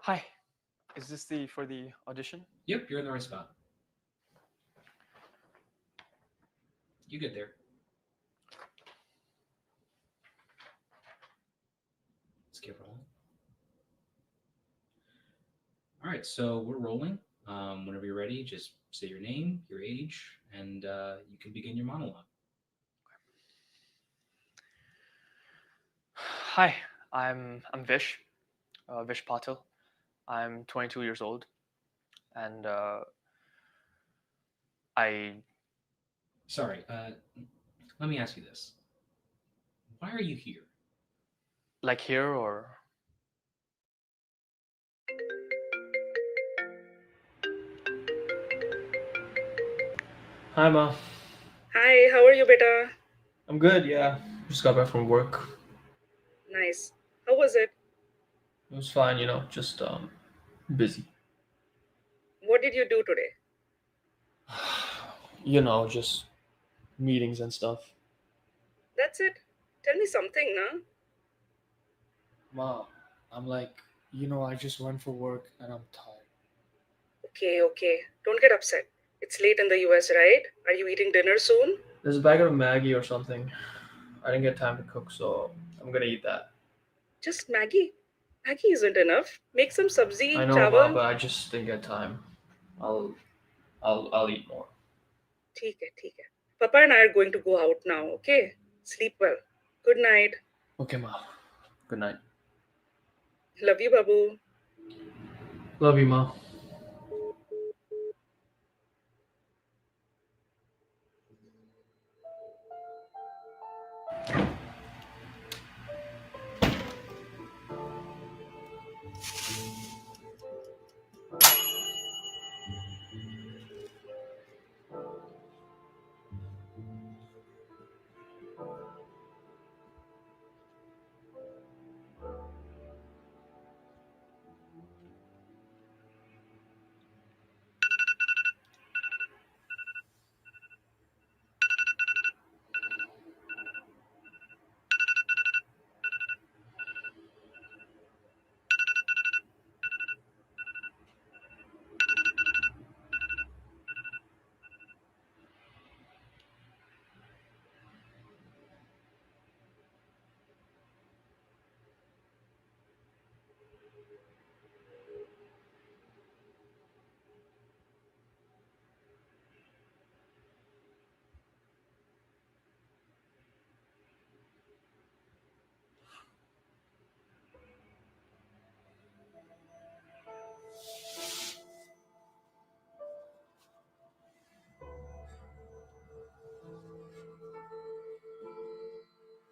Hi, is this for the audition? Yep, you're in the right spot. You get there. Let's get rolling. All right, so we're rolling. Whenever you're ready, just say your name, your age, and you can begin your monologue. Hi, I'm Vish, Vish Patil. I'm 22 years old, and I Sorry, let me ask you this. Why are you here? like here or Hi, Ma. Hi, how are you, beta? I'm good. Yeah, just got back from work. Nice. How was it? It was fine, just busy. What did you do today? Just meetings and stuff. That's it. Tell me something, na? Ma, I'm like, I just went for work and I'm tired. Okay. Don't get upset. It's late in the US, right? Are you eating dinner soon? There's a bag of Maggie or something. I didn't get time to cook, so I'm gonna eat that. Just Maggie. Maggie isn't enough. Make some I sabzi, know, Ma, chawal. but I just didn't get time. I'll I'll eat more. ठीक है. Papa and I are going to go out now, okay? Sleep well. Good night. Okay, Ma. Good night. Love you, Babu. Love you, Ma.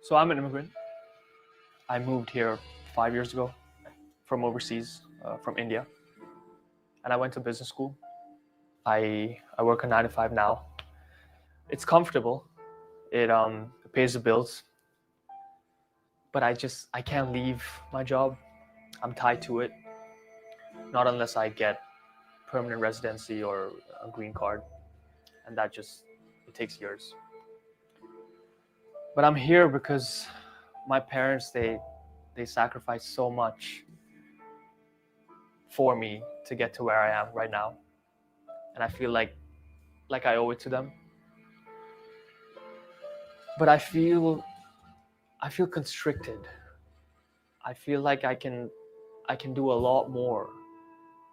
So I'm an immigrant. I moved here 5 years ago from overseas, from India, and I went to business school. I work a 9 to 5 now. It's comfortable. It pays the bills, but I can't leave my job. I'm tied to it. Not unless I get permanent residency or a green card, and it takes years. But I'm here because my parents they sacrificed so much for me to get to where I am right now, and I feel like I owe it to them. But I feel constricted. I feel like I can do a lot more,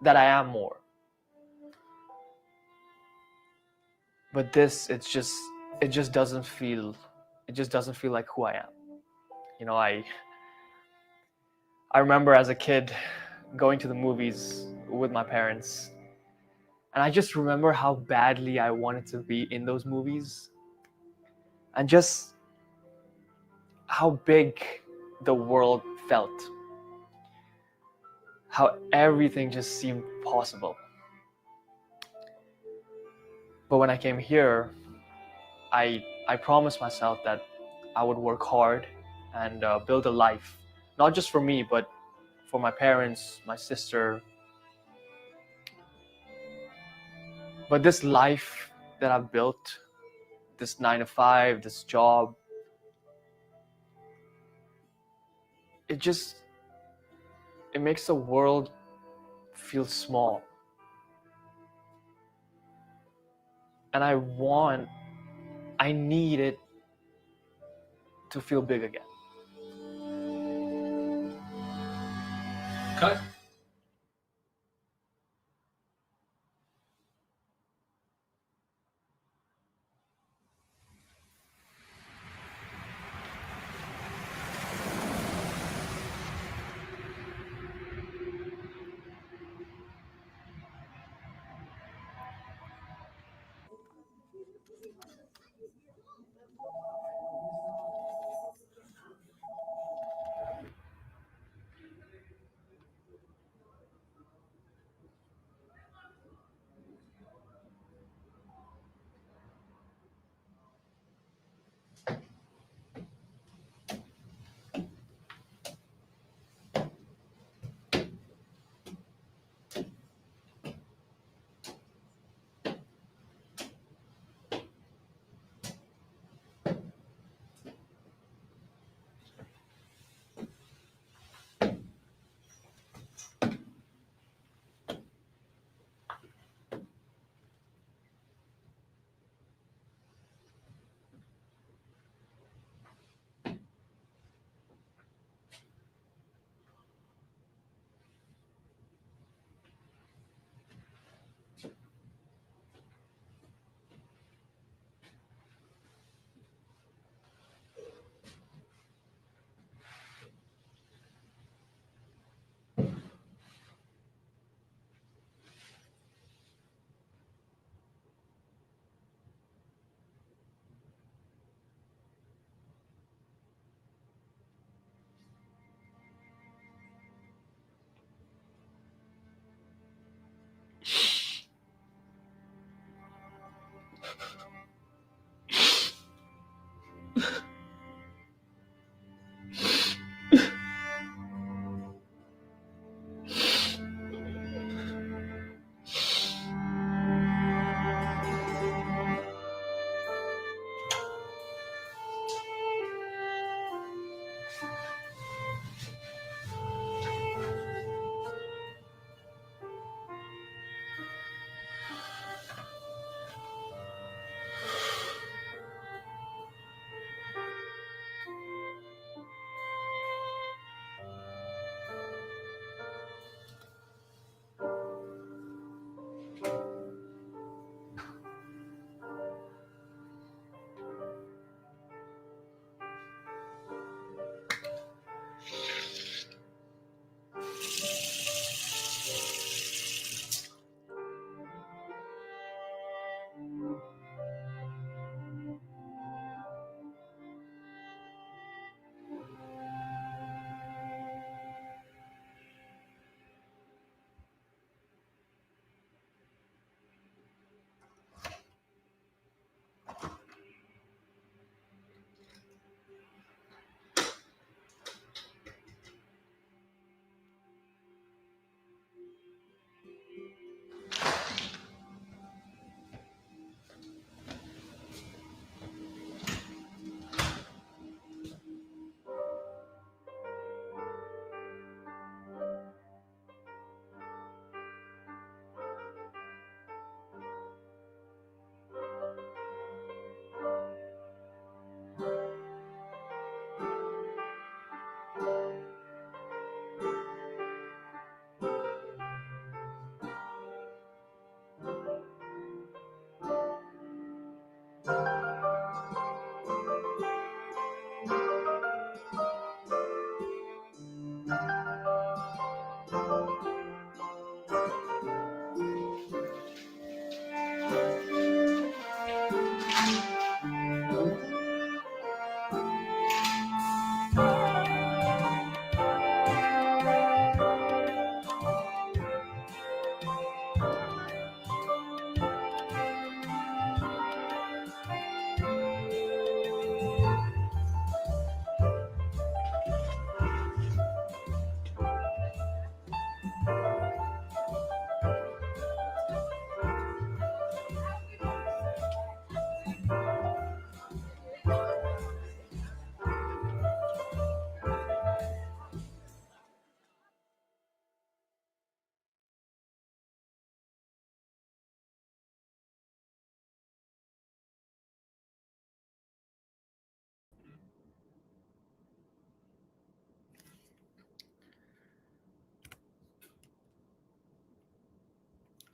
that I am more. But it just doesn't feel like who I am. I remember as a kid going to the movies with my parents, and I just remember how badly I wanted to be in those movies, and just how big the world felt, how everything just seemed possible. But when I came here, I promised myself that I would work hard and build a life, not just for me, but for my parents, my sister. But this life that I've built, this 9 to 5, this job, it makes the world feels small. And I need it to feel big again. Cut.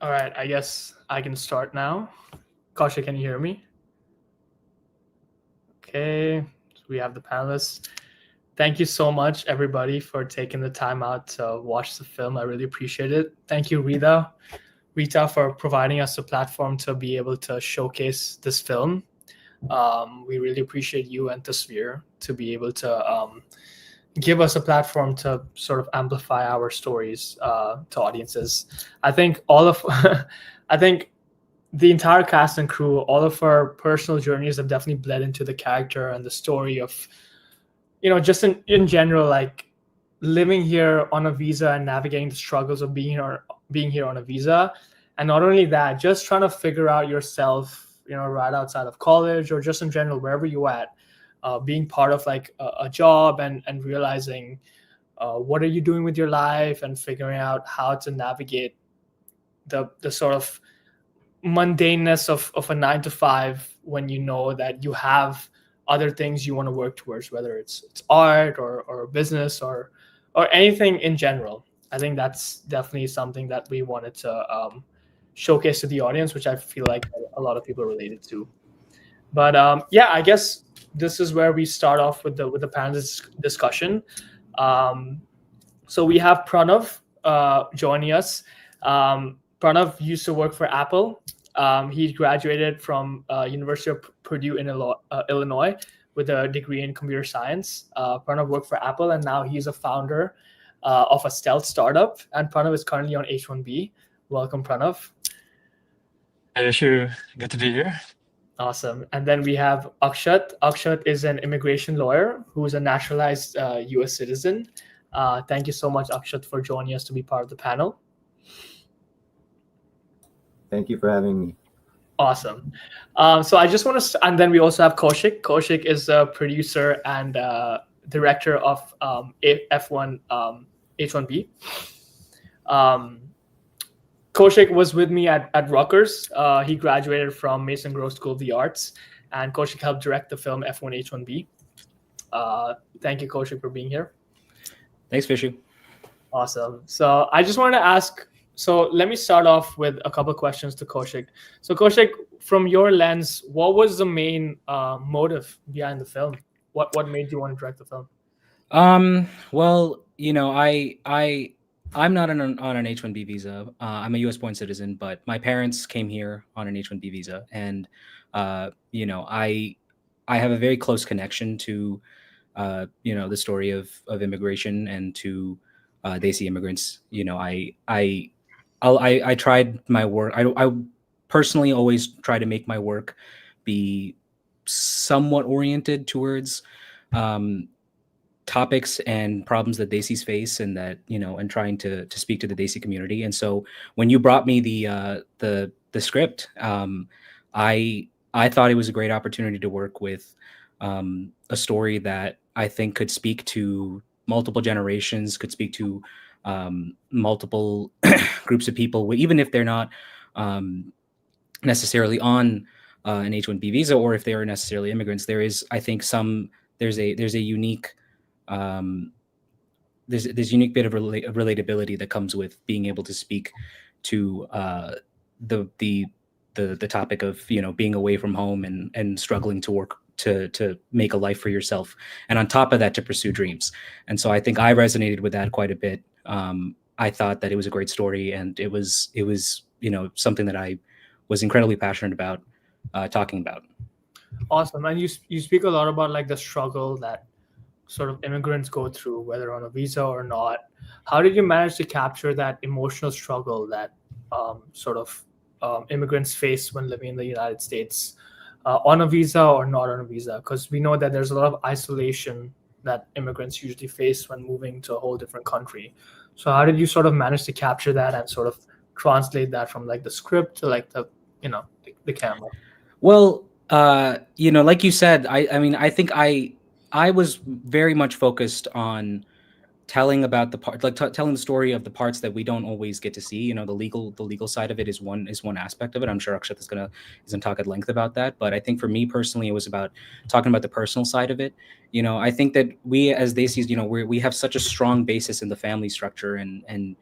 All right, I guess I can start now. Kaushik, can you hear me? Okay, so we have the panelists. Thank you so much, everybody, for taking the time out to watch the film. I really appreciate it. Thank you, Rita, for providing us a platform to be able to showcase this film. We really appreciate you and Tasveer to be able to give us a platform to sort of amplify our stories to audiences. I think I think the entire cast and crew, all of our personal journeys have definitely bled into the character and the story of, just in general, like living here on a visa and navigating the struggles of being here on a visa. And not only that, just trying to figure out yourself, right outside of college or just in general, wherever you at, being part of like a job and realizing what are you doing with your life and figuring out how to navigate the sort of mundaneness of a 9 to 5 when you know that you have other things you want to work towards, whether it's art or business or anything in general. I think that's definitely something that we wanted to showcase to the audience, which I feel like a lot of people related to. But yeah, I guess this is where we start off with the panel discussion. So we have Pranav joining us. Pranav used to work for Apple. He graduated from University of Purdue in Illinois with a degree in computer science. Pranav worked for Apple, and now he's a founder of a stealth startup. And Pranav is currently on H1B. Welcome, Pranav. Hey, sure. Good to be here. Awesome. And then we have Akshat. Akshat is an immigration lawyer who is a naturalized U.S. citizen. Thank you so much, Akshat, for joining us to be part of the panel. Thank you for having me. Awesome. So I just want to, and then we also have Kaushik. Kaushik is a producer and director of F1H1B. Kaushik was with me at Rutgers. He graduated from Mason Grove School of the Arts, and Kaushik helped direct the film F1H1B. Thank you, Kaushik, for being here. Thanks, Vishv. Awesome. So I just wanted to ask, so let me start off with a couple of questions to Kaushik. So Kaushik, from your lens, what was the main motive behind the film? What made you want to direct the film? Well, I'm not on an H-1B visa. I'm a U.S.-born citizen, but my parents came here on an H-1B visa, and I have a very close connection to the story of immigration and to Desi immigrants. I tried my work. I personally always try to make my work be somewhat oriented towards topics and problems that Desis face, and that and trying to speak to the Desi community. And so when you brought me the script, I thought it was a great opportunity to work with a story that I think could speak to multiple generations, could speak to multiple groups of people, even if they're not necessarily on an H-1B visa, or if they are necessarily immigrants. There is, I think, there's a unique there's unique bit of relatability that comes with being able to speak to the topic of being away from home and struggling to work to make a life for yourself, and on top of that to pursue dreams. And so I think I resonated with that quite a bit. I thought that it was a great story, and it was something that I was incredibly passionate about talking about. Awesome. And you speak a lot about like the struggle that sort of immigrants go through, whether on a visa or not. How did you manage to capture that emotional struggle that immigrants face when living in the United States, on a visa or not on a visa? Because we know that there's a lot of isolation that immigrants usually face when moving to a whole different country. So how did you sort of manage to capture that and sort of translate that from like the script to like the camera? Well, like you said, I think I was very much focused on telling about the part, like telling the story of the parts that we don't always get to see. The legal side of it is one aspect of it. I'm sure Akshat is gonna talk at length about that. But I think for me personally, it was about talking about the personal side of it. I think that we as Desis, we have such a strong basis in the family structure and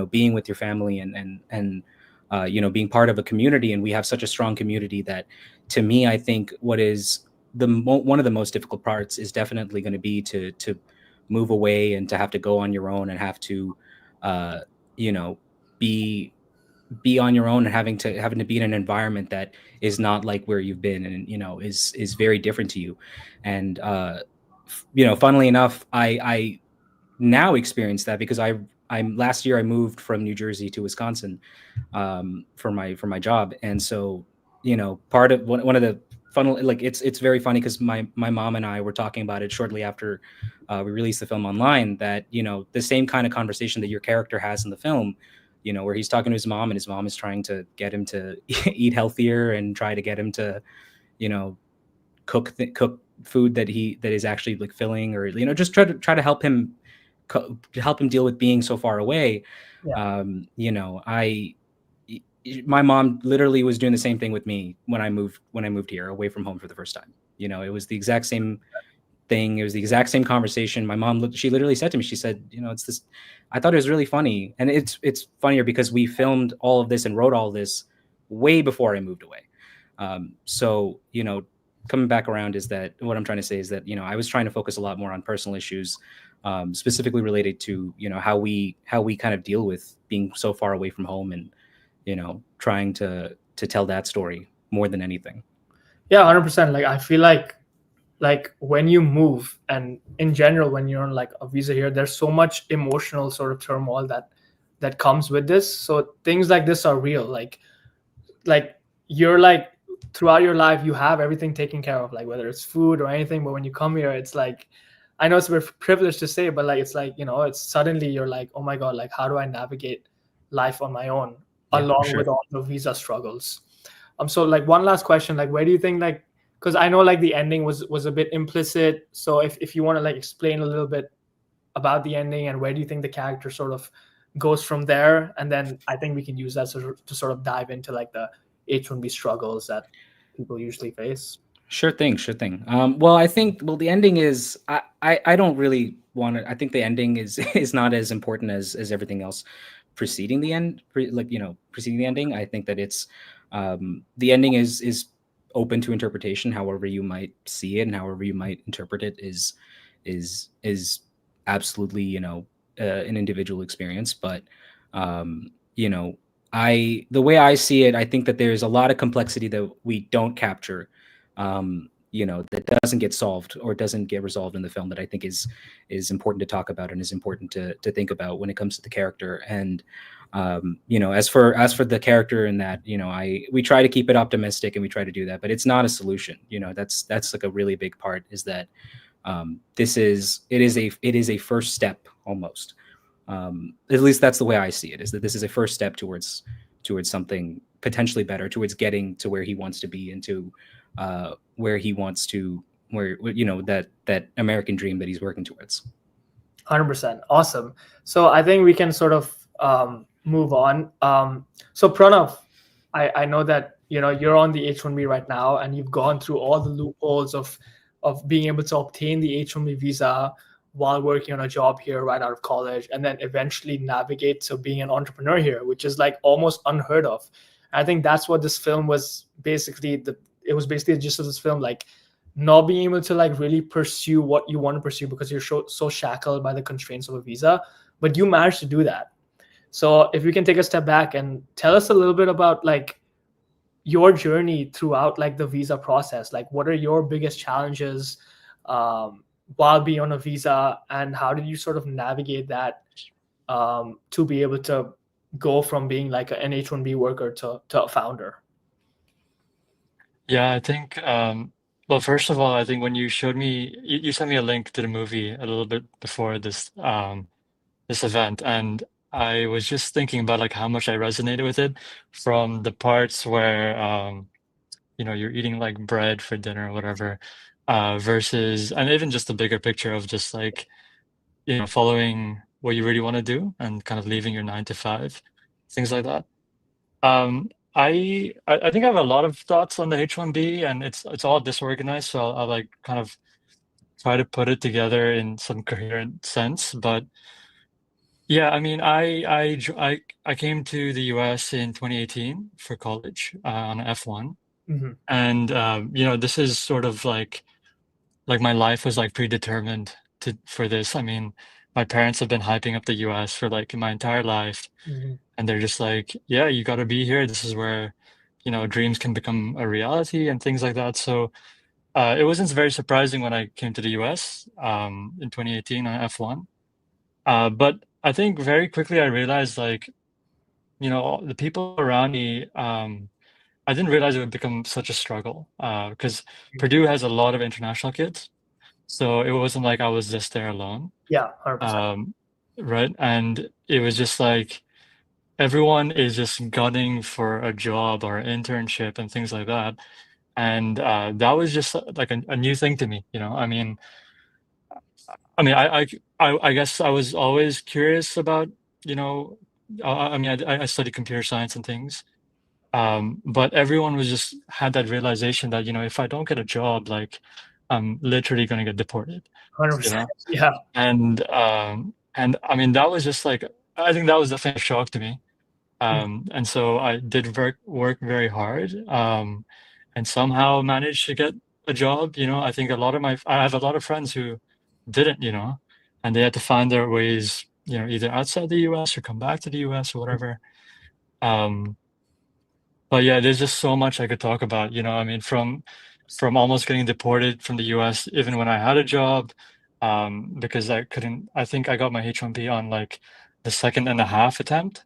being with your family and being part of a community. And we have such a strong community that, to me, I think what is one of the most difficult parts is definitely going to be to move away and to have to go on your own and have to, be on your own and having to be in an environment that is not like where you've been, and is very different to you. And funnily enough, I now experience that because I'm last year I moved from New Jersey to Wisconsin for my job. And so part of one of the fun, like it's very funny because my mom and I were talking about it shortly after we released the film online, that the same kind of conversation that your character has in the film, where he's talking to his mom and his mom is trying to get him to eat healthier and try to get him to cook food that is actually like filling, or just try to help him deal with being so far away. Yeah. My mom literally was doing the same thing with me when I moved here away from home for the first time. It was the exact same thing. It was the exact same conversation. My mom, she literally said to me, she said, it's this, I thought it was really funny. And it's funnier because we filmed all of this and wrote all this way before I moved away. So, coming back around is that what I'm trying to say is that, I was trying to focus a lot more on personal issues, specifically related to, how we kind of deal with being so far away from home and, trying to tell that story more than anything. Yeah, 100%. Like, I feel like when you move, and in general, when you're on like a visa here, there's so much emotional sort of turmoil that comes with this. So things like this are real. Like you're like, throughout your life, you have everything taken care of, like whether it's food or anything. But when you come here, it's like, I know it's a privilege to say, but like, it's like, it's suddenly you're like, oh my God, like, how do I navigate life on my own, along with all the visa struggles? So like one last question, like, where do you think, like, because I know like the ending was a bit implicit. So if you want to like explain a little bit about the ending and where do you think the character sort of goes from there, and then I think we can use that to sort of dive into like the H1B struggles that people usually face. Sure thing. Well, I think the ending is I don't really want to. I think the ending is not as important as everything else preceding the end. Preceding the ending. I think that it's the ending is open to interpretation. However you might see it and however you might interpret it is absolutely an individual experience. But the way I see it, I think that there's a lot of complexity that we don't capture, that doesn't get solved or doesn't get resolved in the film, that I think is important to talk about and is important to think about when it comes to the character. And as for the character in that, we try to keep it optimistic and we try to do that, but it's not a solution. That's like a really big part, is that it is a first step almost. At least that's the way I see it, is that this is a first step towards something potentially better, towards getting to where he wants to be and to where he wants to, that American dream that he's working towards. 100%. Awesome. So I think we can sort of move on. So Pranav, I know that you're on the H1B right now, and you've gone through all the loopholes of being able to obtain the H1B visa while working on a job here right out of college, and then eventually navigate to being an entrepreneur here, which is like almost unheard of. I think that's what this film was basically. It was basically the gist of this film, like not being able to like really pursue what you want to pursue because you're so shackled by the constraints of a visa, but you managed to do that. So if we can take a step back and tell us a little bit about like your journey throughout like the visa process, like what are your biggest challenges while being on a visa, and how did you sort of navigate that to be able to go from being like an H1B worker to a founder? Yeah, I think, well, first of all, I think when you showed me, you sent me a link to the movie a little bit before this event, and I was just thinking about like how much I resonated with it, from the parts where you're eating like bread for dinner or whatever, versus, and even just the bigger picture of just like following what you really want to do and kind of leaving your 9 to 5, things like that. I think I have a lot of thoughts on the H1B, and it's all disorganized, so I'll like kind of try to put it together in some coherent sense. But Yeah, I mean, I came to the US in 2018 for college on F1, and this is sort of like my life was like predetermined for this. I mean, my parents have been hyping up the US for like my entire life, and they're just like, yeah, you got to be here. This is where, dreams can become a reality and things like that. So it wasn't very surprising when I came to the US in 2018 on F1. But I think very quickly I realized like, the people around me, I didn't realize it would become such a struggle because Purdue has a lot of international kids. So it wasn't like I was just there alone. Yeah, 100%. Right. And it was just like everyone is just gunning for a job or an internship and things like that. And that was just like a new thing to me, I guess I was always curious about, I studied computer science and things. But everyone was just had that realization that, if I don't get a job, like I'm literally going to get deported, 100%. Yeah. And I mean, that was just like, I think that was definitely a shock to me. And so I did work very hard, and somehow managed to get a job. I think I have a lot of friends who didn't, and they had to find their ways, either outside the US or come back to the US or whatever. But yeah, there's just so much I could talk about, I mean, from almost getting deported from the US, even when I had a job, because I think I got my H1B on like the second and a half attempt.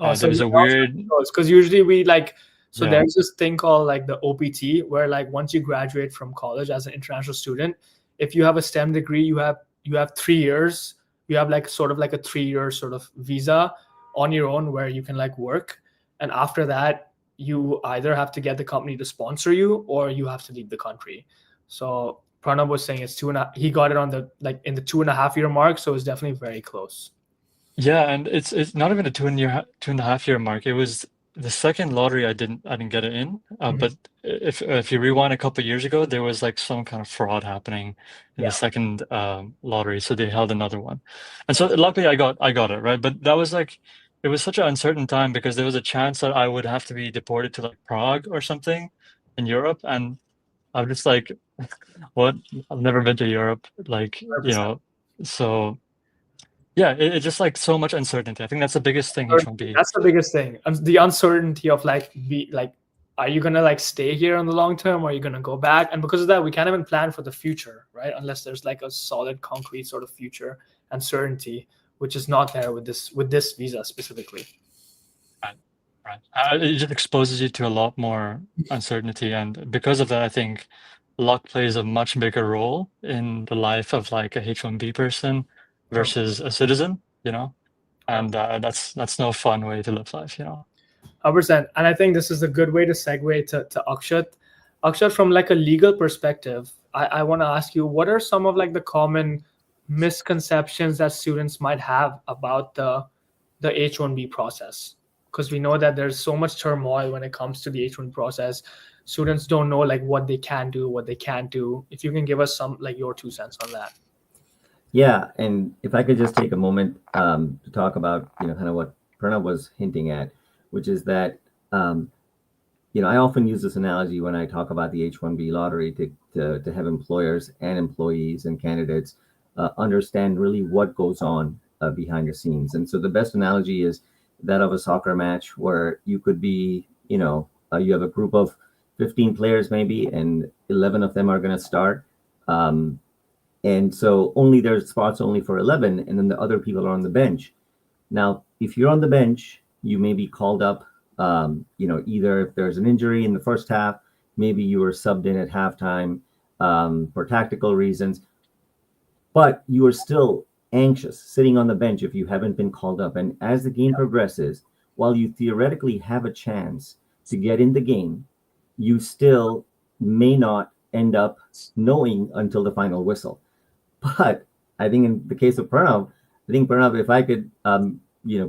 Oh, so There was a weird, because usually we like, so yeah, there's this thing called like the OPT, where like once you graduate from college as an international student, if you have a STEM degree, you have 3 years. You have like sort of like a 3-year sort of visa on your own where you can like work, and after that, you either have to get the company to sponsor you or you have to leave the country. So Pranav was saying it's he got it on the like in the 2.5 year mark, so it's definitely very close. yeah, and it's not even a 2.5 year mark. It was the second lottery I didn't get it in. But if you rewind a couple of years ago, there was like some kind of fraud happening in Yeah. the second lottery, so they held another one, and so luckily I got it, right. But that was like, it was such an uncertain time because there was a chance that I would have to be deported to like Prague or something in Europe, and I'm just like, what? I've never been to Europe, like, 100%. so. Yeah, it's just like so much uncertainty. I think that's the biggest thing H1B. That's the biggest thing. The uncertainty of like, are you gonna like stay here in the long term, or are you gonna go back? And because of that, we can't even plan for the future, right? Unless there's like a solid, concrete sort of future and certainty, which is not there with this visa specifically. Right. It just exposes you to a lot more uncertainty, and because of that, I think luck plays a much bigger role in the life of like a H1B person versus a citizen, and that's no fun way to live life, 100%. And I think this is a good way to segue to Akshat. Akshat, from like a legal perspective, I want to ask you, what are some of like the common misconceptions that students might have about the H1B process? Because we know that there's so much turmoil when it comes to the H1 process. Students don't know like what they can do, what they can't do. If you can give us some like your 2 cents on that. Yeah, and if I could just take a moment to talk about, kind of what Pranav was hinting at, which is that, I often use this analogy when I talk about the H1B lottery to have employers and employees and candidates understand really what goes on behind the scenes. And so the best analogy is that of a soccer match where you could be, you have a group of 15 players maybe, and 11 of them are going to start. And so there's spots only for 11, and then the other people are on the bench. Now, if you're on the bench, you may be called up, either if there's an injury in the first half, maybe you were subbed in at halftime for tactical reasons, but you are still anxious sitting on the bench if you haven't been called up. And as the game progresses, while you theoretically have a chance to get in the game, you still may not end up knowing until the final whistle. But I think in the case of Pranav, if I could,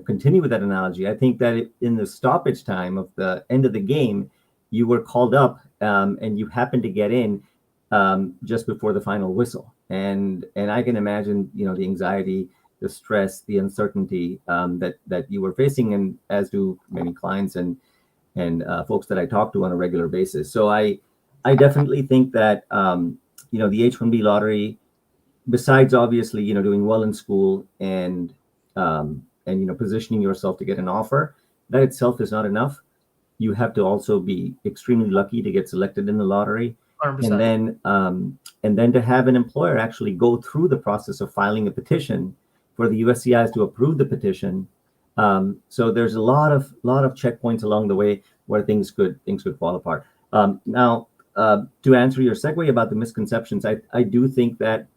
continue with that analogy, I think that in the stoppage time of the end of the game, you were called up and you happened to get in just before the final whistle. And I can imagine, the anxiety the stress, the uncertainty that you were facing, and as do many clients and folks that I talk to on a regular basis. So I definitely think that the H-1B lottery, besides obviously doing well in school and positioning yourself to get an offer, that itself is not enough. You have to also be extremely lucky to get selected in the lottery, 100%. and then to have an employer actually go through the process of filing a petition for the USCIS to approve the petition. So there's a lot of checkpoints along the way where things could fall apart. Now, to answer your segue about the misconceptions, I do think that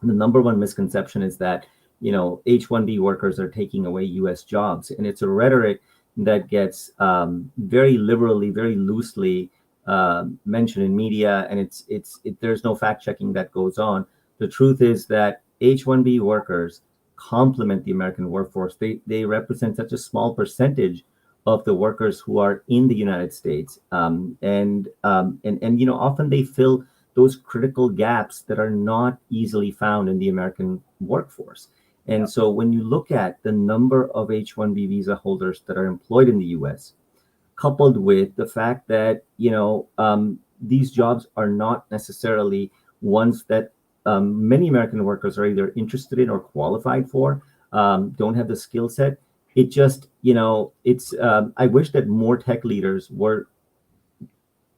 the number one misconception is that H-1B workers are taking away U.S. jobs, and it's a rhetoric that gets very liberally, very loosely mentioned in media, and there's no fact checking that goes on. The truth is that H-1B workers complement the American workforce. They represent such a small percentage of the workers who are in the United States, and often they fill those critical gaps that are not easily found in the American workforce. And so when you look at the number of H-1B visa holders that are employed in the U.S., coupled with the fact that these jobs are not necessarily ones that many American workers are either interested in or qualified for, don't have the skill set. It just, it's. I wish that more tech leaders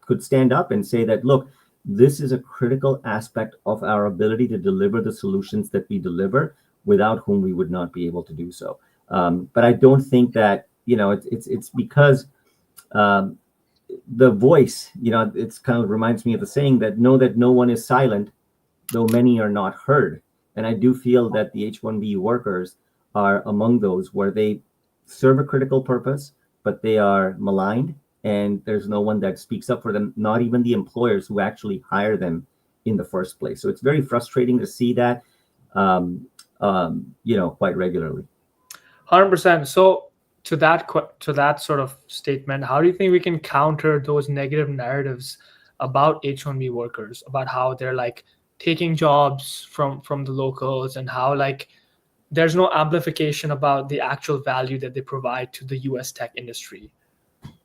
could stand up and say that, look, this is a critical aspect of our ability to deliver the solutions that we deliver, without whom we would not be able to do so. But I don't think that it's because the voice, it's kind of reminds me of the saying that no one is silent, though many are not heard. And I do feel that the H-1B workers are among those where they serve a critical purpose, but they are maligned, and there's no one that speaks up for them, not even the employers who actually hire them in the first place. So it's very frustrating to see that, quite regularly. 100%. So to that sort of statement, how do you think we can counter those negative narratives about H-1B workers, about how they're like taking jobs from the locals, and how like there's no amplification about the actual value that they provide to the US tech industry?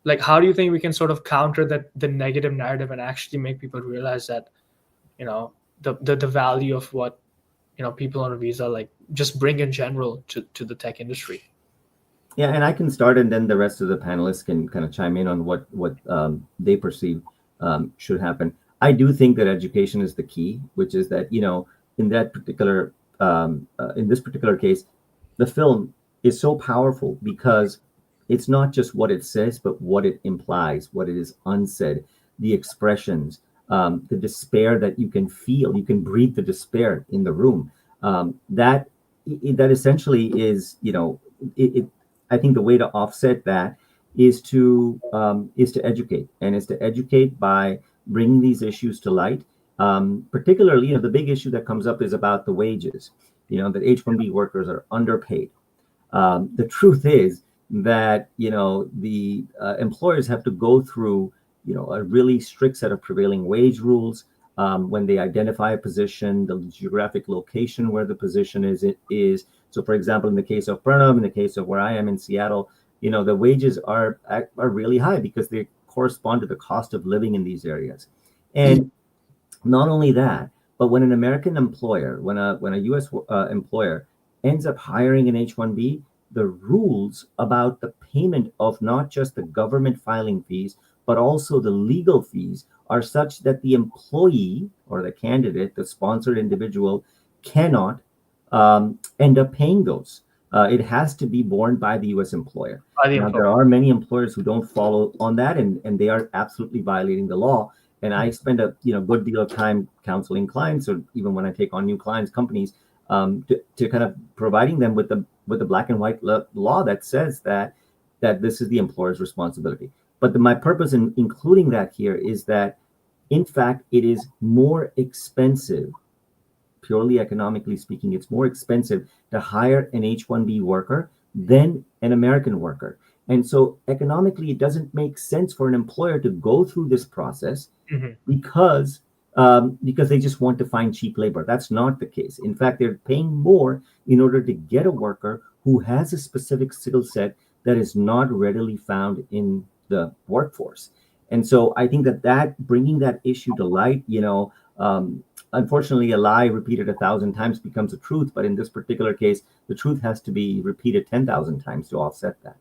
Like, how do you think we can sort of counter the negative narrative and actually make people realize that, the value of what, people on a visa like just bring in general to the tech industry? Yeah, and I can start, and then the rest of the panelists can kind of chime in on what they perceive should happen. I do think that education is the key, which is that in that particular in this particular case, the film is so powerful because it's not just what it says, but what it implies, what it is unsaid, the expressions, the despair that you can feel. You can breathe the despair in the room. That essentially is, I think the way to offset that is to educate, and is to educate by bringing these issues to light. Particularly, the big issue that comes up is about the wages. That H-1B workers are underpaid. The truth is that the employers have to go through a really strict set of prevailing wage rules when they identify a position, the geographic location where the position is. So, for example, in the case of Pranav, in the case of where I am in Seattle, the wages are really high because they correspond to the cost of living in these areas. And not only that, but when an American employer, when a U.S. Employer ends up hiring an H-1B, the rules about the payment of not just the government filing fees, but also the legal fees are such that the employee or the candidate, the sponsored individual, cannot end up paying those. It has to be borne by the U.S. employer. Now, there are many employers who don't follow on that, and they are absolutely violating the law. And I spend a good deal of time counseling clients, or even when I take on new clients, companies, to kind of providing them with the black and white law that says that this is the employer's responsibility. But my purpose in including that here is that, in fact, it is more expensive, purely economically speaking, it's more expensive to hire an H-1B worker than an American worker. And so economically, it doesn't make sense for an employer to go through this process because because they just want to find cheap labor. That's not the case. In fact, they're paying more in order to get a worker who has a specific skill set that is not readily found in the workforce. And so I think that bringing that issue to light, unfortunately, a lie repeated 1,000 times becomes a truth. But in this particular case, the truth has to be repeated 10,000 times to offset that.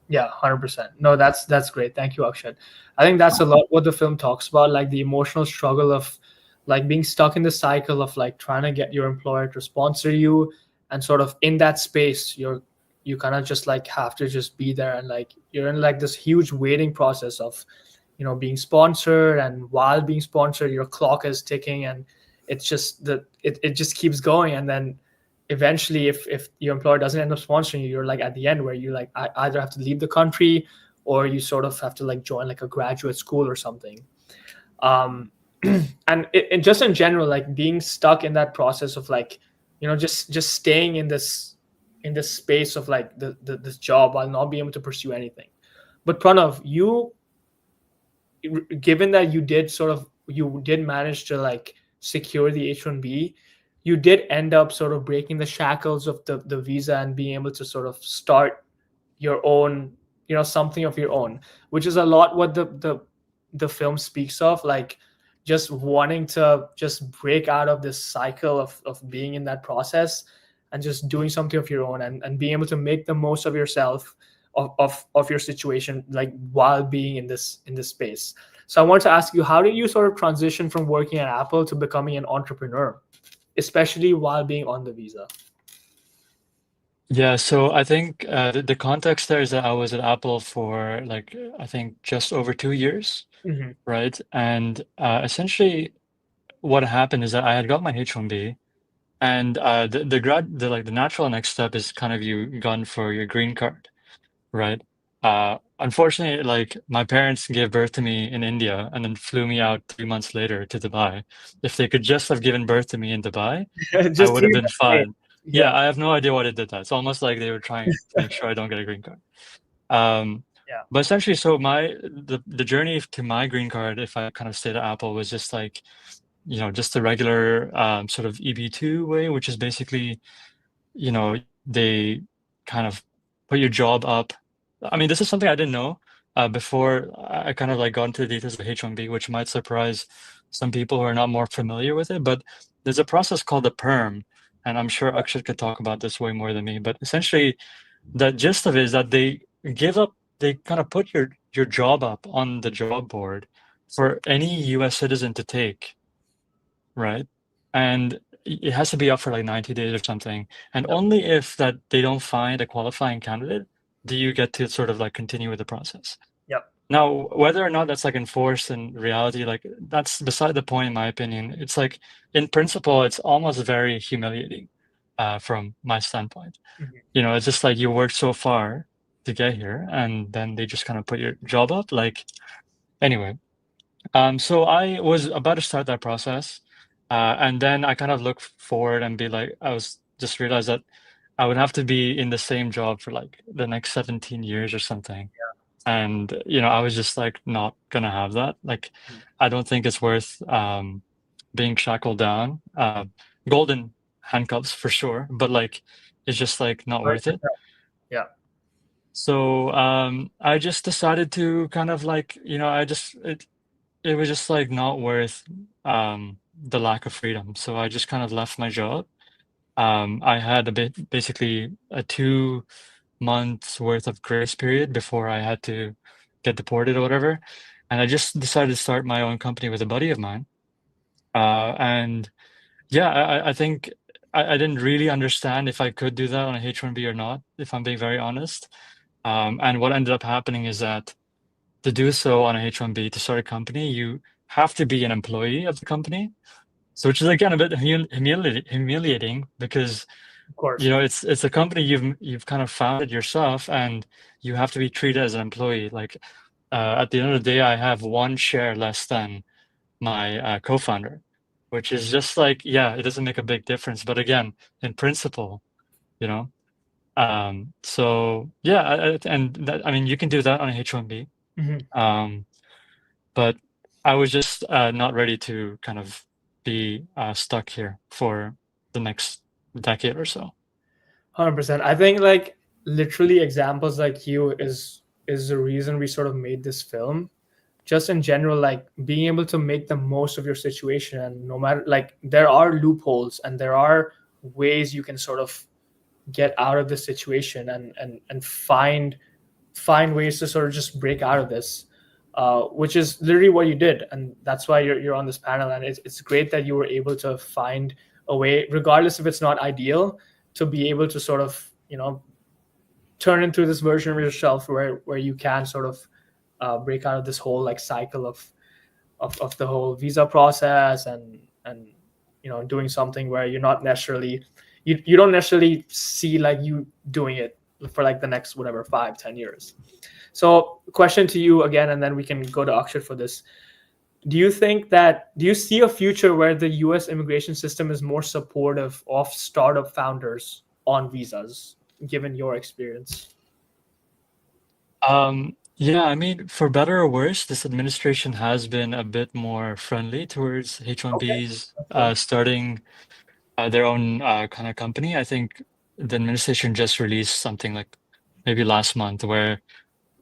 Yeah, 100%. No, that's great. Thank you, Akshat. I think that's a lot what the film talks about, like the emotional struggle of like being stuck in the cycle of like trying to get your employer to sponsor you, and sort of in that space you kind of just like have to just be there, and like you're in like this huge waiting process of being sponsored, and while being sponsored your clock is ticking, and it's just it just keeps going, and then eventually if your employer doesn't end up sponsoring you, you're like at the end where you like I either have to leave the country, or you sort of have to like join like a graduate school or something. And just in general, like being stuck in that process of like just staying in this space of like this job while not being able to pursue anything. But Pranav, given that you did manage to like secure the H1B, you did end up sort of breaking the shackles of the visa and being able to sort of start your own, something of your own, which is a lot what the film speaks of, like just wanting to just break out of this cycle of being in that process and just doing something of your own, and being able to make the most of yourself, of your situation, like while being in this space. So I wanted to ask you, how did you sort of transition from working at Apple to becoming an entrepreneur, especially while being on the visa? Yeah, so I think the context there is that I was at Apple for like I think just over 2 years, Mm-hmm. right? And essentially, what happened is that I had got my H1B, and the natural next step is kind of you gone for your green card, right? Unfortunately, like my parents gave birth to me in India and then flew me out 3 months later to Dubai. If they could just have given birth to me in Dubai, I Just would have 3 been months late. fine. Yeah, Yeah. I have no idea why they did that. It's almost like they were trying to make sure I don't get a green card. Yeah. But essentially, so the journey to my green card, if I kind of stayed at Apple, was just like, just the regular sort of EB2 way, which is basically, they kind of put your job up. I mean, this is something I didn't know before I kind of like got into the details of H1B, which might surprise some people who are not more familiar with it. But there's a process called the perm, and I'm sure Akshat could talk about this way more than me. But essentially, the gist of it is that they kind of put your job up on the job board for any US citizen to take, right? And it has to be up for like 90 days or something. And only if that they don't find a qualifying candidate do you get to sort of like continue with the process. Yep. Now, whether or not that's like enforced in reality, like that's beside the point, in my opinion. It's like in principle, it's almost very humiliating from my standpoint. Mm-hmm. It's just like you worked so far to get here, and then they just kind of put your job up. Like, anyway, so I was about to start that process, and then I kind of look forward and be like, I was just realized that I would have to be in the same job for like the next 17 years or something. And, I was just like, not gonna have that. Like, I don't think it's worth being shackled down. Golden handcuffs for sure, but like, it's just like not worth it. Yeah. So I just decided to kind of like, it was just like not worth the lack of freedom. So I just kind of left my job. I had basically a 2 months worth of grace period before I had to get deported or whatever. And I just decided to start my own company with a buddy of mine. And yeah, I think I didn't really understand if I could do that on a H1B or not, if I'm being very honest. And what ended up happening is that to do so on a H1B, to start a company, you have to be an employee of the company. So, which is again a bit humiliating because Of course. it's a company you've kind of founded yourself, and you have to be treated as an employee. Like at the end of the day, I have one share less than my co-founder, which is just like, yeah, it doesn't make a big difference. But again, in principle, you know. So yeah, and that, I mean, you can do that on a H1B. Mm-hmm. But I was just not ready to kind of be stuck here for the next decade or so. 100%. I think like literally examples like you is the reason we sort of made this film. Just in general, like being able to make the most of your situation, and no matter, like, there are loopholes and there are ways you can sort of get out of this situation and find ways to sort of just break out of this, which is literally what you did, and that's why you're on this panel. And it's great that you were able to find a way, regardless if it's not ideal, to be able to sort of, you know, turn into this version of yourself where you can sort of break out of this whole like cycle of the whole visa process, and you know, doing something where you're not necessarily, you don't necessarily see like you doing it for like the next whatever 5-10 years. So question to you again, and then we can go to Akshat for this. Do you see a future where the US immigration system is more supportive of startup founders on visas, given your experience? Yeah, I mean, for better or worse, this administration has been a bit more friendly towards H1Bs starting their own kind of company. I think the administration just released something like maybe last month where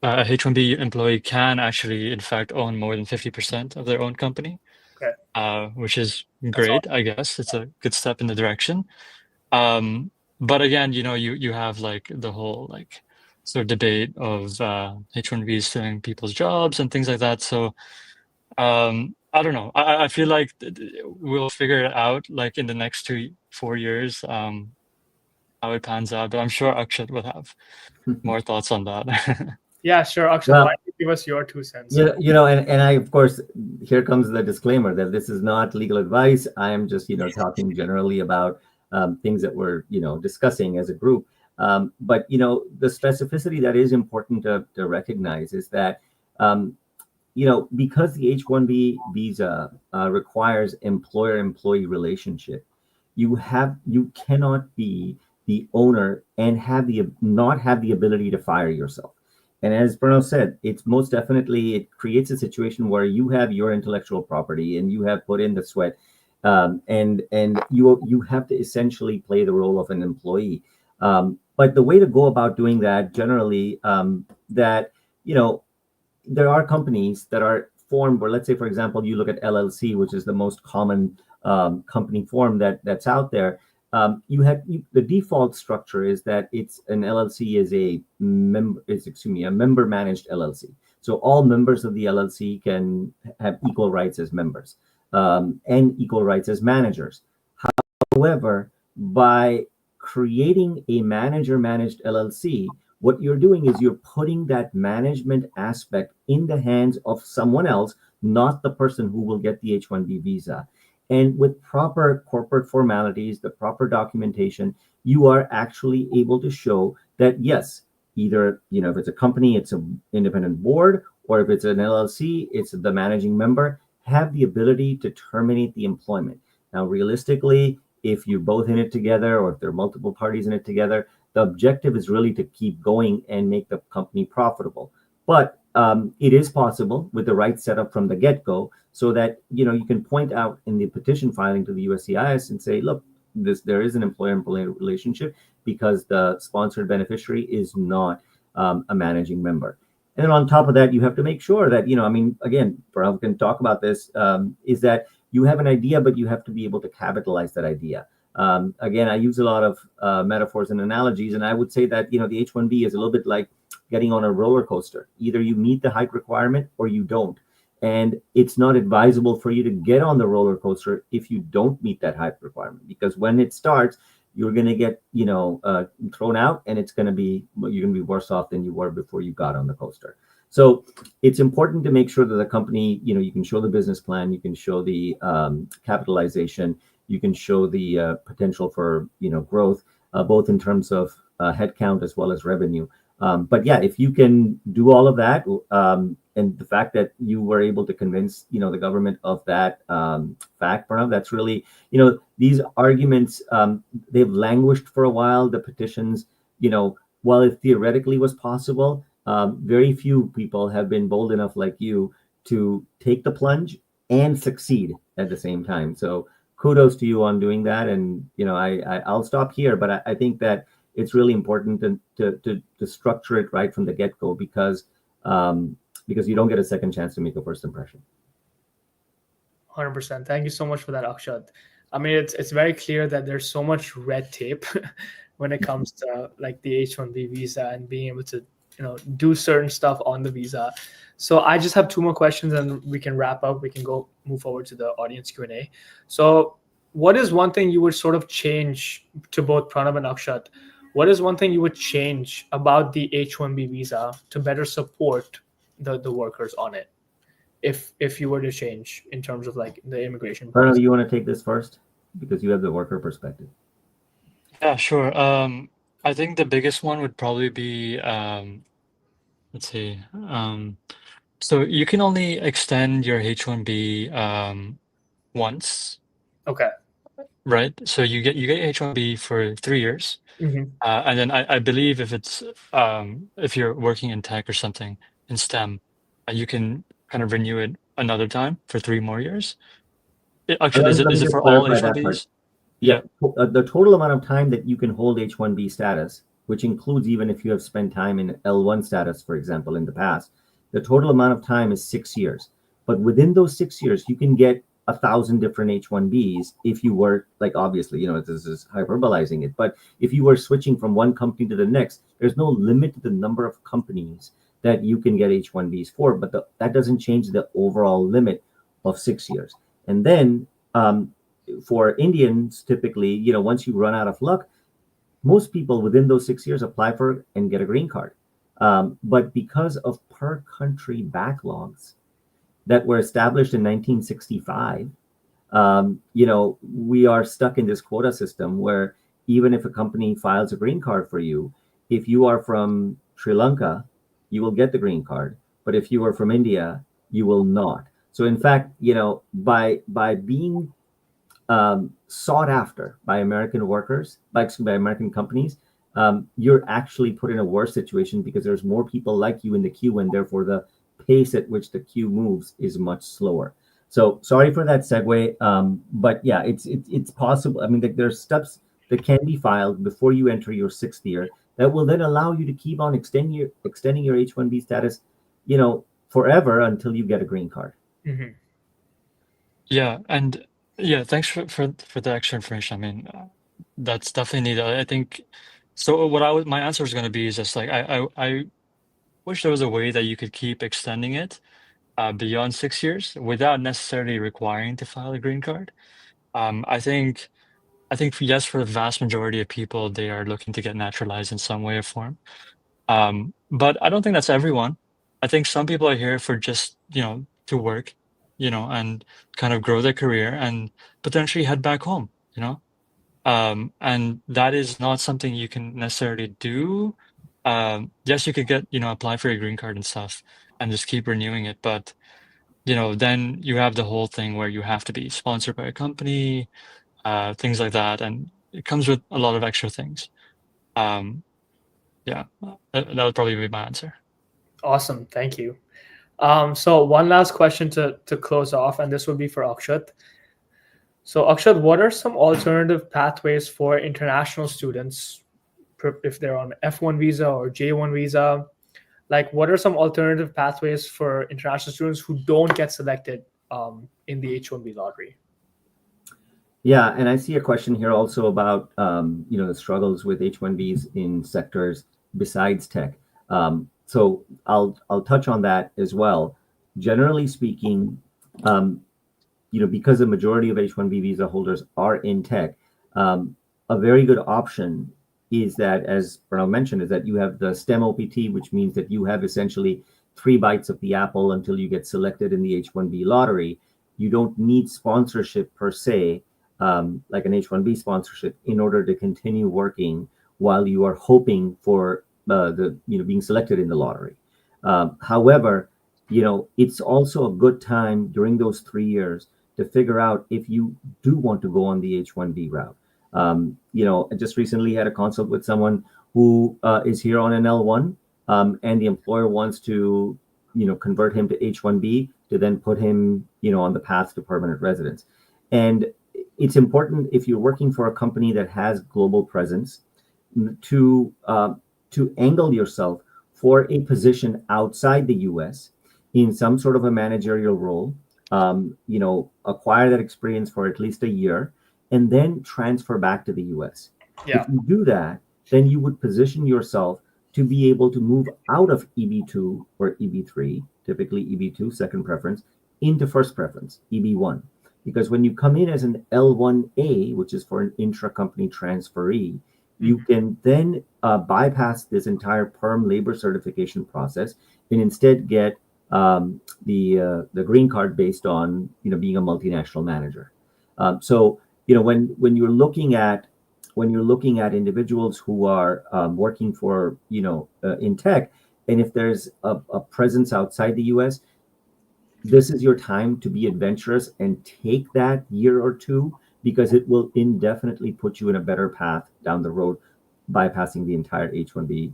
a H1B employee can actually, in fact, own more than 50% of their own company, which is great, I guess. It's a good step in the direction. But again, you know, you have like the whole like sort of debate of H1Bs filling people's jobs and things like that. So I don't know. I feel like we'll figure it out like in the next 2-4 years how it pans out. But I'm sure Akshat will have more thoughts on that. Yeah, sure. Akshat, Well, why don't you give us your 2 cents? You know, and I, of course, here comes the disclaimer that this is not legal advice. I am just, you know, talking generally about things that we're, you know, discussing as a group. But, you know, the specificity that is important to recognize is that, you know, because the H-1B visa requires employer-employee relationship, you cannot be the owner and not have the ability to fire yourself. And as Pranav said, it's most definitely, it creates a situation where you have your intellectual property and you have put in the sweat, and you have to essentially play the role of an employee. But the way to go about doing that generally, that, you know, there are companies that are formed where, let's say, for example, you look at LLC, which is the most common company form that's out there. The default structure is that it's an LLC is a member managed LLC. So all members of the LLC can have equal rights as members and equal rights as managers. However, by creating a manager managed LLC, what you're doing is you're putting that management aspect in the hands of someone else, not the person who will get the H-1B visa. And with proper corporate formalities, the proper documentation, you are actually able to show that, yes, either, you know, if it's a company, it's an independent board, or if it's an LLC, it's the managing member, have the ability to terminate the employment. Now, realistically, if you're both in it together, or if there are multiple parties in it together, the objective is really to keep going and make the company profitable. But it is possible with the right setup from the get-go, so that, you know, you can point out in the petition filing to the USCIS and say, look, there is an employer-employee relationship because the sponsored beneficiary is not a managing member. And then on top of that, you have to make sure that, you know, I mean, again, Pranav can talk about this, is that you have an idea, but you have to be able to capitalize that idea. Again, I use a lot of metaphors and analogies, and I would say that, you know, the H-1B is a little bit like getting on a roller coaster. Either you meet the height requirement or you don't. And it's not advisable for you to get on the roller coaster if you don't meet that height requirement, because when it starts, you're going to get, you know, thrown out, and you're going to be worse off than you were before you got on the coaster. So it's important to make sure that the company, you know, you can show the business plan, you can show the capitalization, you can show the potential for, you know, growth, both in terms of headcount as well as revenue. But yeah, if you can do all of that, and the fact that you were able to convince, you know, the government of that fact, Pranav, that's really, you know, these arguments, they've languished for a while. The petitions, you know, while it theoretically was possible, very few people have been bold enough like you to take the plunge and succeed at the same time. So kudos to you on doing that. And I'll stop here, but I think that it's really important to structure it right from the get-go, because you don't get a second chance to make a first impression. 100%. Thank you so much for that, Akshat. I mean, it's very clear that there's so much red tape when it comes to like the H1B visa and being able to do certain stuff on the visa. So I just have two more questions and we can wrap up. We can move forward to the audience Q&A. So what is one thing you would sort of change, to both Pranav and Akshat? What is one thing you would change about the H1B visa to better support the workers on it, if you were to change in terms of like the immigration Pranav, policy? you want to take this first because you have the worker perspective? Yeah, sure. I think the biggest one would probably be, let's see. So you can only extend your H1B once, Okay. right? So you get H1B for 3 years. Mm-hmm. And then I believe if you're working in tech or something in STEM, you can kind of renew it another time for 3 more years. Akshat, Let me is it just for all clarify that part. H1Bs? Yeah, the total amount of time that you can hold H1B status, which includes even if you have spent time in L1 status, for example, in the past, the total amount of time is 6 years. But within those 6 years, you can get 1,000 different H1Bs if you were, like, obviously, this is hyperbolizing it, but if you were switching from one company to the next, there's no limit to the number of companies that you can get H1Bs for, but that doesn't change the overall limit of 6 years. And then for Indians, typically, once you run out of luck, most people within those 6 years apply for and get a green card. But because of per country backlogs that were established in 1965, we are stuck in this quota system where even if a company files a green card for you, if you are from Sri Lanka, you will get the green card. But if you are from India, you will not. So in fact, by being sought after by American workers, by American companies, you're actually put in a worse situation because there's more people like you in the queue, and therefore the pace at which the queue moves is much slower. So sorry for that segue, but yeah, it's possible. I mean, there's steps that can be filed before you enter your 6th year that will then allow you to keep on extending your H1B status, forever until you get a green card. Mm-hmm. Yeah, and yeah, thanks for the extra information. I mean, that's definitely needed. I think so. My answer is going to be is just like I wish there was a way that you could keep extending it beyond 6 years without necessarily requiring to file a green card. I think yes, for the vast majority of people, they are looking to get naturalized in some way or form. But I don't think that's everyone. I think some people are here for just, to work, and kind of grow their career and potentially head back home, and that is not something you can necessarily do. Yes, you could get, apply for your green card and stuff and just keep renewing it. But, then you have the whole thing where you have to be sponsored by a company, things like that. And it comes with a lot of extra things. Yeah, that would probably be my answer. Awesome. Thank you. So one last question to close off, and this would be for Akshat. So Akshat, what are some alternative pathways for international students if they're on F1 visa or J1 visa? Like, what are some alternative pathways for international students who don't get selected in the H1B lottery? Yeah, and I see a question here also about the struggles with H1Bs in sectors besides tech. So I'll touch on that as well. Generally speaking, because the majority of H1B visa holders are in tech, a very good option is that, as Pranav mentioned, is that you have the STEM OPT, which means that you have essentially 3 bites of the apple until you get selected in the H1B lottery. You don't need sponsorship per se, like an H1B sponsorship, in order to continue working while you are hoping for being selected in the lottery. However, it's also a good time during those 3 years to figure out if you do want to go on the H1B route. I just recently had a consult with someone who is here on an L1, and the employer wants to, convert him to H1B to then put him, on the path to permanent residence. And it's important, if you're working for a company that has global presence, to angle yourself for a position outside the U.S. in some sort of a managerial role, acquire that experience for at least a year, and then transfer back to the U.S. Yeah. If you do that, then you would position yourself to be able to move out of EB2 or EB3, typically EB2, second preference, into first preference, EB1. Because when you come in as an L1A, which is for an intra-company transferee, you can then bypass this entire perm labor certification process and instead get the green card based on being a multinational manager. So when you're looking at individuals who are working for in tech, and if there's a presence outside the U.S., this is your time to be adventurous and take that year or two, because it will indefinitely put you in a better path down the road, bypassing the entire H1B,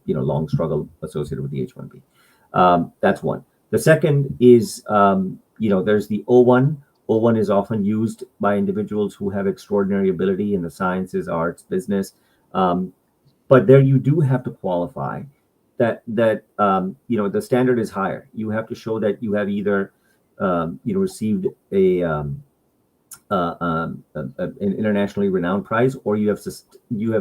long struggle associated with the H1B. That's one. The second is, there's the O1. O1 is often used by individuals who have extraordinary ability in the sciences, arts, business. But there you do have to qualify that the standard is higher. You have to show that you have either received an internationally renowned prize, or you have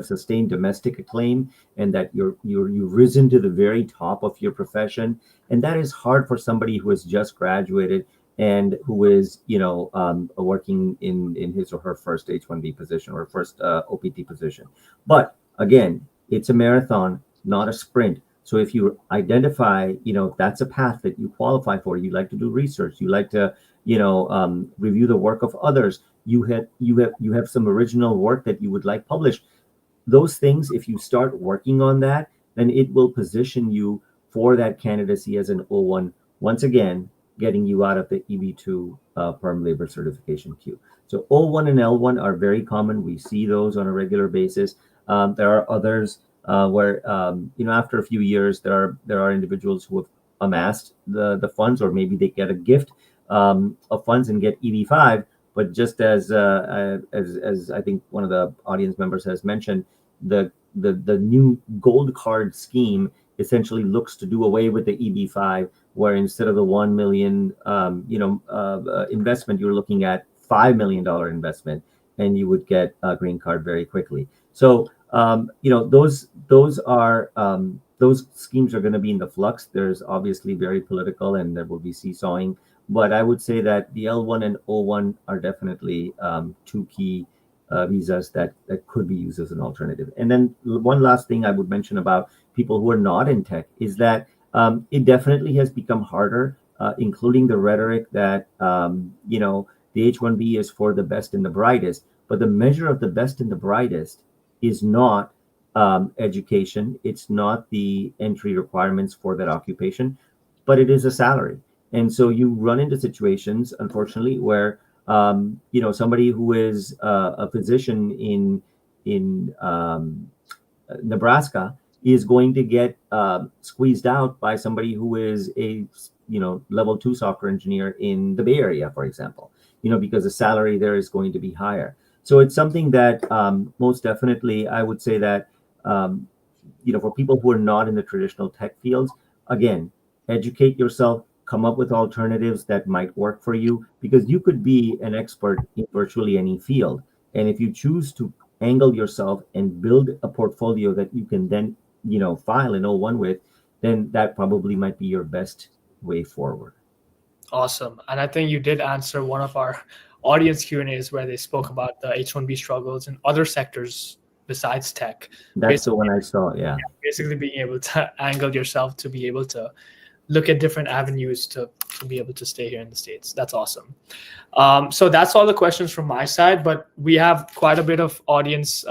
sustained domestic acclaim, and that you've risen to the very top of your profession. And that is hard for somebody who has just graduated and who is working in his or her first H1B position or first OPT position. But again, it's a marathon, not a sprint. So if you identify, that's a path that you qualify for, you like to do research, you like to, review the work of others, you have some original work that you would like published. Those things, if you start working on that, then it will position you for that candidacy as an O1, once again, getting you out of the EB2 perm labor certification queue. So O1 and L1 are very common. We see those on a regular basis. There are others where after a few years, there are individuals who have amassed the funds, or maybe they get a gift of funds and get EB5. But just as I think one of the audience members has mentioned, the new gold card scheme essentially looks to do away with the EB5, where instead of the $1 million investment, you're looking at $5 million investment, and you would get a green card very quickly. So those schemes are going to be in the flux. There's obviously very political, and there will be seesawing. But I would say that the L1 and O1 are definitely two key visas that could be used as an alternative. And then one last thing I would mention about people who are not in tech is that it definitely has become harder, including the rhetoric that the H1B is for the best and the brightest. But the measure of the best and the brightest is not education. It's not the entry requirements for that occupation, but it is a salary. And so you run into situations, unfortunately, where somebody who is a physician in Nebraska is going to get squeezed out by somebody who is a level 2 software engineer in the Bay Area, for example, because the salary there is going to be higher. So it's something that most definitely I would say that for people who are not in the traditional tech fields, again, educate yourself, come up with alternatives that might work for you, because you could be an expert in virtually any field. And if you choose to angle yourself and build a portfolio that you can then, file an O1 with, then that probably might be your best way forward. Awesome. And I think you did answer one of our audience Q&As where they spoke about the H1B struggles in other sectors besides tech. That's the one I saw, yeah. Basically being able to angle yourself to be able to look at different avenues to be able to stay here in the States. That's awesome. So that's all the questions from my side, but we have quite a bit of audience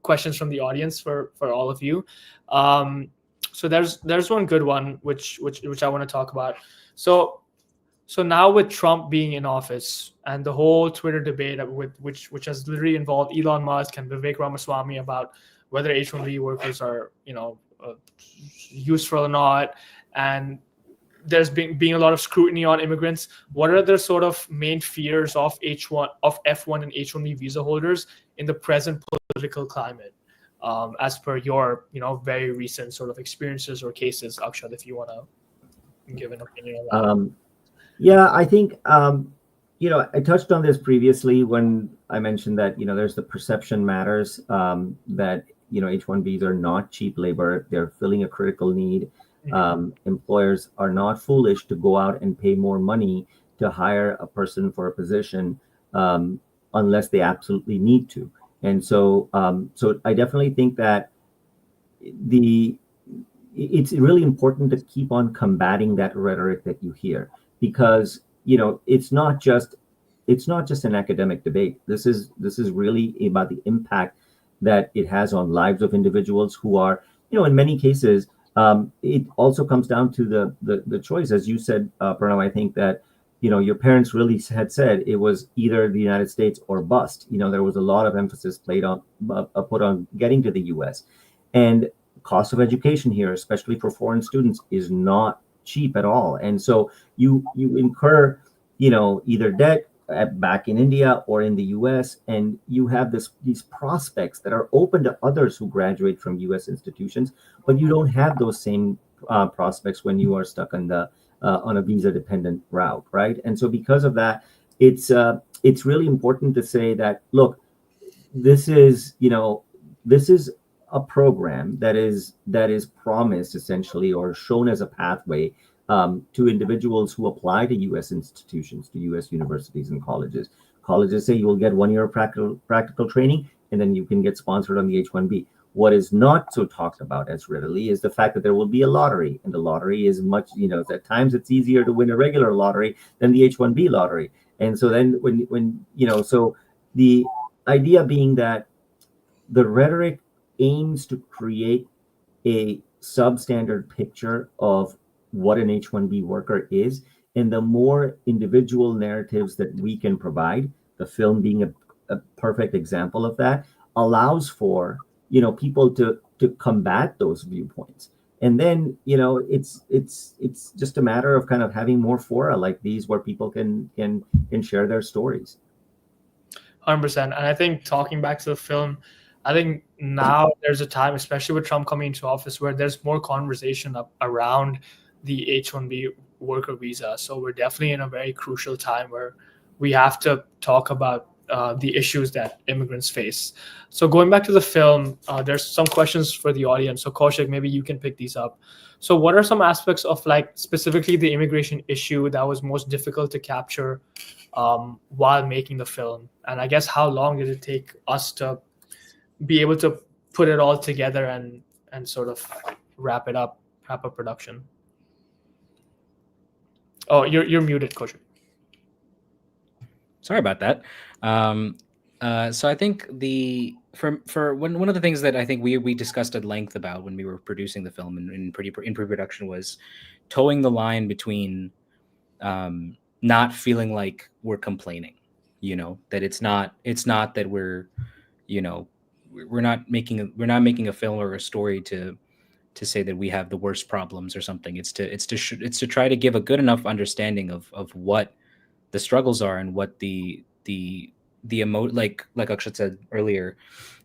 questions from the audience for all of you. So there's one good one which I want to talk about. So now with Trump being in office and the whole Twitter debate which has literally involved Elon Musk and Vivek Ramaswamy about whether H1B workers are useful or not, and there's been a lot of scrutiny on immigrants. What are the sort of main fears of F1 and H1B visa holders in the present political climate, as per your very recent sort of experiences or cases? Akshat, if you want to give an opinion on that. Yeah, I think I touched on this previously when I mentioned that there's the perception matters, that H1Bs are not cheap labor. They're filling a critical need. Employers are not foolish to go out and pay more money to hire a person for a position unless they absolutely need to. And so I definitely think that it's really important to keep on combating that rhetoric that you hear, because it's not just an academic debate. This is really about the impact that it has on lives of individuals who are, in many cases, it also comes down to the choice, as you said, Pranav. I think that your parents really had said it was either the United States or bust. There was a lot of emphasis put on getting to the U.S. and cost of education here, especially for foreign students, is not cheap at all. And so you incur either debt back in India or in the US, and you have these prospects that are open to others who graduate from US institutions, but you don't have those same prospects when you are stuck on a visa dependent route, right? And so because of that, it's really important to say that, look, this is a program that is promised essentially, or shown as a pathway to individuals who apply to U.S. institutions, to U.S. universities and colleges. Colleges say you will get 1 year of practical training, and then you can get sponsored on the H-1B. What is not so talked about as readily is the fact that there will be a lottery, and the lottery is much, at times it's easier to win a regular lottery than the H-1B lottery. And so then so the idea being that the rhetoric aims to create a substandard picture of what an H-1B worker is, and the more individual narratives that we can provide, the film being a perfect example of that, allows for people to combat those viewpoints. And then it's just a matter of kind of having more fora like these where people can share their stories. 100%. And I think, talking back to the film, I think now there's a time, especially with Trump coming into office, where there's more conversation around the H-1B worker visa. So we're definitely in a very crucial time where we have to talk about the issues that immigrants face. So going back to the film, there's some questions for the audience. So Kaushik, maybe you can pick these up. So what are some aspects of, like, specifically the immigration issue that was most difficult to capture while making the film? And I guess how long did it take us to be able to put it all together and sort of wrap up production? Oh, you're muted, Kaushik. Sorry about that. So I think for one of the things that I think we discussed at length about when we were producing the film and in pre-production was towing the line between not feeling like we're complaining, that it's not that we're not making a film or a story to say that we have the worst problems or something. It's to try to give a good enough understanding of what the struggles are and what the like Akshat said earlier,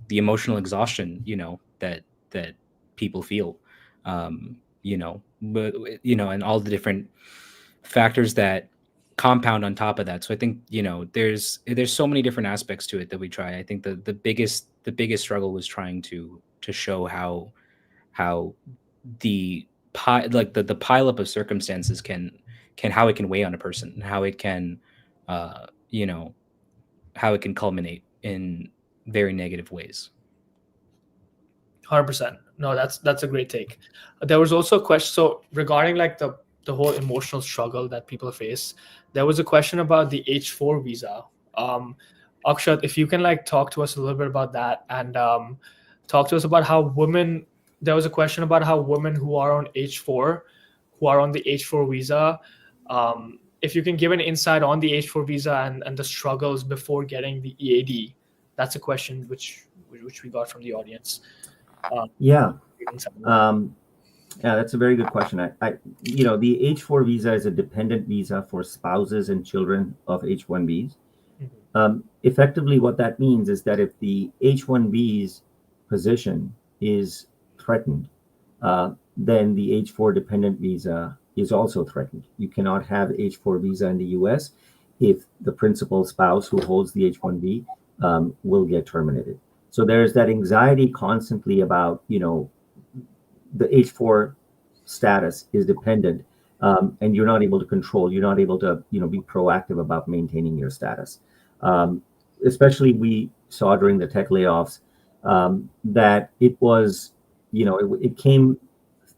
the emotional exhaustion, that people feel, but and all the different factors that compound on top of that. So I think there's so many different aspects to it that we try. I think the biggest struggle was trying to show how the pile up of circumstances can how it can weigh on a person, and how it can how it can culminate in very negative ways. 100%. No, that's a great take. There was also a question, so regarding like the whole emotional struggle that people face, there was a question about the H4 visa. Akshat, if you can talk to us a little bit about that, and talk to us about how women, there was a question about how women who are on H4, who are on the H4 visa, if you can give an insight on the H4 visa and the struggles before getting the EAD. That's a question which we got from the audience. Yeah, that's a very good question. The H4 visa is a dependent visa for spouses and children of H1Bs. Effectively, what that means is that if the H1B's position is threatened, then the H4 dependent visa is also threatened. You cannot have H4 visa in the US if the principal spouse who holds the H1B will get terminated. So there's that anxiety constantly about, the H4 status is dependent, and you're not able to control, you're not able to, be proactive about maintaining your status. Especially we saw during the tech layoffs that it was, it came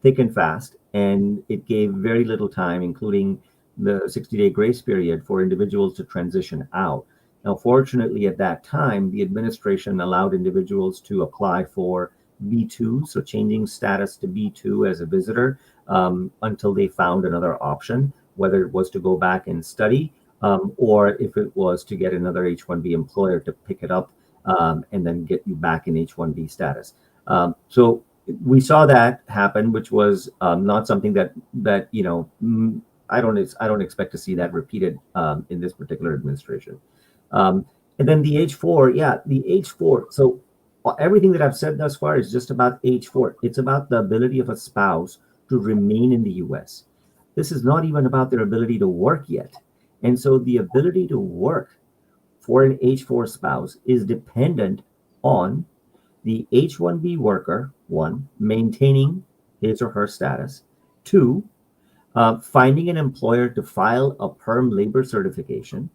thick and fast, and it gave very little time, including the 60-day grace period for individuals to transition out. Now, fortunately, at that time, the administration allowed individuals to apply for B2, so changing status to B2 as a visitor until they found another option, whether it was to go back and study or if it was to get another H1B employer to pick it up and then get you back in H1B status. So we saw that happen, which was not something that I don't expect to see that repeated in this particular administration. And then the H4, the H4. So everything that I've said thus far is just about H4. It's about the ability of a spouse to remain in the US. This is not even about their ability to work yet. And so the ability to work for an H4 spouse is dependent on the H1B worker, one, maintaining his or her status, two, finding an employer to file a perm labor certification.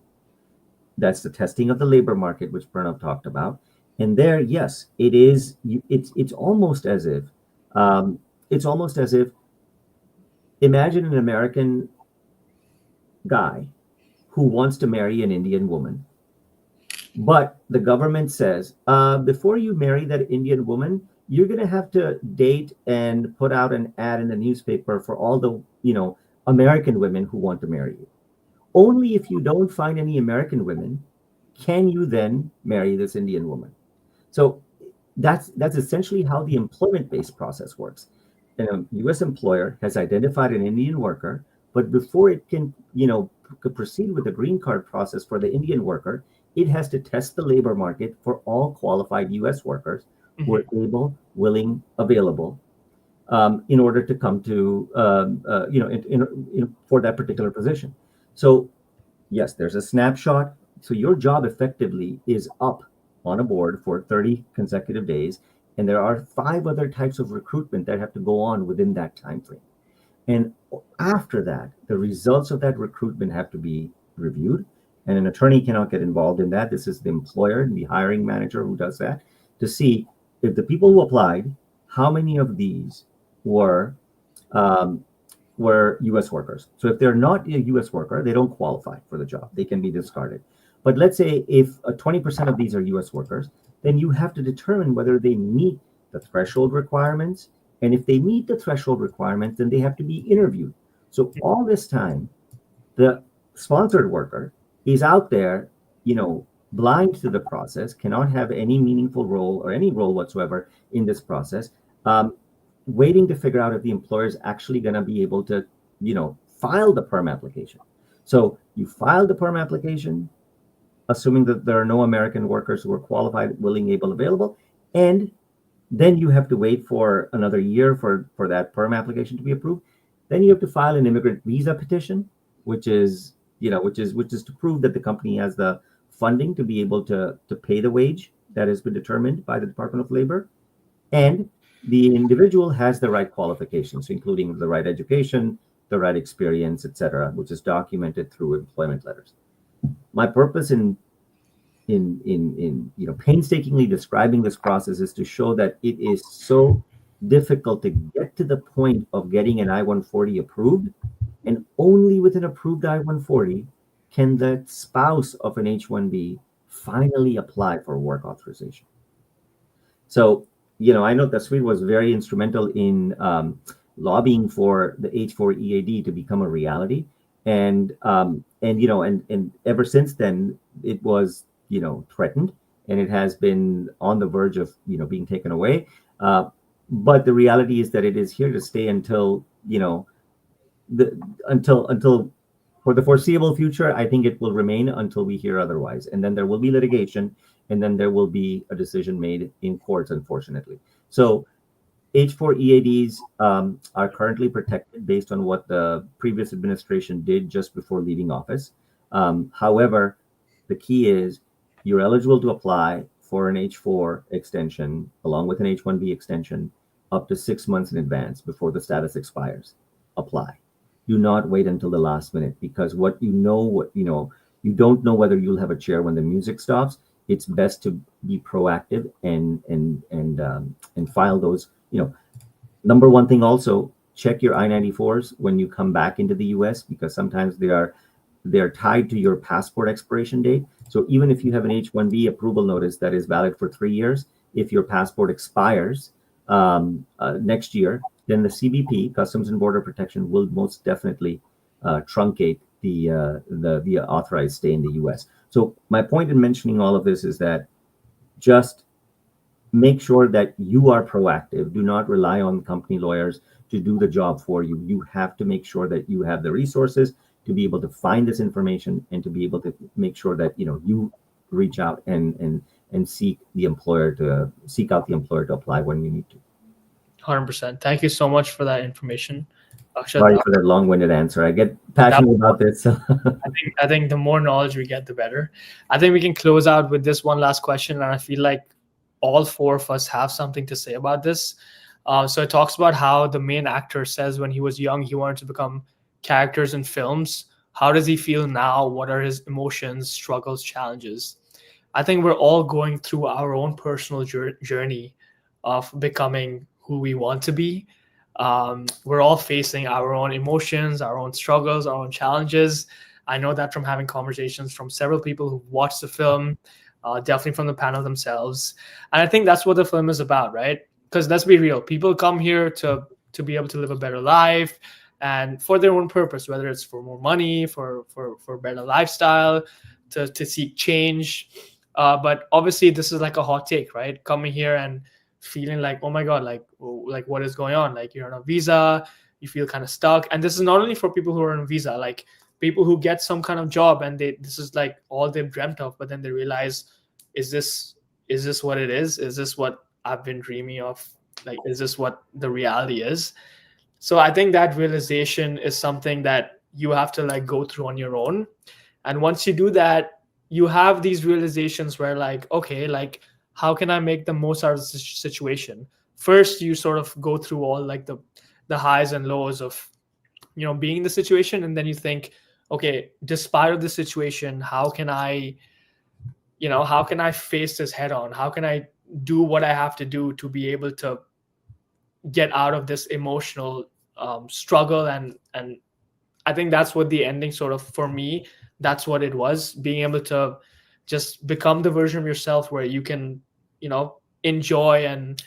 That's the testing of the labor market, which Pranav talked about. And there, yes, it is. It's almost as if, imagine an American guy who wants to marry an Indian woman, but the government says, before you marry that Indian woman, you're going to have to date and put out an ad in the newspaper for all the, American women who want to marry you. Only if you don't find any American women can you then marry this Indian woman. So that's essentially how the employment-based process works. And a U.S. employer has identified an Indian worker, but before it can, could proceed with the green card process for the Indian worker, it has to test the labor market for all qualified U.S. workers who are able, willing, available, in order to come to, for that particular position. So, yes, there's a snapshot. So your job effectively is up on a board for 30 consecutive days, and there are 5 other types of recruitment that have to go on within that time frame. And after that, the results of that recruitment have to be reviewed, and an attorney cannot get involved in that. This is the employer and the hiring manager who does that, to see if the people who applied, how many of these were U.S. workers. So if they're not a U.S. worker, they don't qualify for the job. They can be discarded. But let's say if 20% of these are U.S. workers, then you have to determine whether they meet the threshold requirements. And if they meet the threshold requirements, then they have to be interviewed. So all this time, the sponsored worker is out there, blind to the process, cannot have any meaningful role or any role whatsoever in this process, waiting to figure out if the employer is actually going to be able to, file the perm application. So you file the perm application, assuming that there are no American workers who are qualified, willing, able, available, and then you have to wait for another year for that perm application to be approved. Then you have to file an immigrant visa petition, which is to prove that the company has the funding to be able to pay the wage that has been determined by the Department of Labor, and the individual has the right qualifications, including the right education, the right experience, etc., which is documented through employment letters. My purpose in painstakingly describing this process is to show that it is so difficult to get to the point of getting an I-140 approved, and only with an approved I-140 can the spouse of an H-1B finally apply for work authorization. So, I know that Swede was very instrumental in lobbying for the H-4 EAD to become a reality, and ever since then it was threatened, and it has been on the verge of being taken away. but the reality is that it is here to stay until, until for the foreseeable future. I think it will remain until we hear otherwise, and then there will be litigation, and then there will be a decision made in courts, unfortunately. So H4 EADs are currently protected based on what the previous administration did just before leaving office. However, the key is you're eligible to apply for an H4 extension along with an H1B extension up to 6 months in advance before the status expires. Apply. Do not wait until the last minute, because you don't know whether you'll have a chair when the music stops. It's best to be proactive and file those. Number one thing also, check your I-94s when you come back into the US, because sometimes they're tied to your passport expiration date. So even if you have an H1B approval notice that is valid for 3 years, if your passport expires next year, then the CBP, Customs and Border Protection, will most definitely truncate the authorized stay in the US. So my point in mentioning all of this is that just make sure that you are proactive. Do not rely on company lawyers to do the job for you. You have to make sure that you have the resources to be able to find this information and to be able to make sure that you reach out and seek out the employer to apply when you need to. 100%. Thank you so much for that information, Akshat. Sorry for that long-winded answer. I get passionate about this. I think the more knowledge we get, the better. I think we can close out with this one last question, and I feel like all four of us have something to say about this. So it talks about how the main actor says when he was young he wanted to become characters in films. How does he feel now? What are his emotions, struggles, challenges? I think we're all going through our own personal journey of becoming who we want to be. We're all facing our own emotions, our own struggles, our own challenges. I know that from having conversations from several people who watched the film, definitely from the panel themselves. And I think that's what the film is about, right? Because let's be real, people come here to be able to live a better life and for their own purpose, whether it's for more money, for better lifestyle, to seek change. But obviously this is like a hot take, right? Coming here and feeling like, oh my God, like what is going on? Like you're on a visa, you feel kind of stuck. And this is not only for people who are on a visa, like people who get some kind of job and this is like all they've dreamt of, but then they realize, is this what it is? Is this what I've been dreaming of? Like, is this what the reality is? So I think that realization is something that you have to like go through on your own. And once you do that, you have these realizations where like, okay, like how can I make the most out of this situation? First, you sort of go through all like the highs and lows of, being in the situation. And then you think, okay, despite of the situation, how can I face this head on? How can I do what I have to do to be able to get out of this emotional struggle? And I think that's what the ending sort of, for me, that's what it was, being able to just become the version of yourself where you can, enjoy and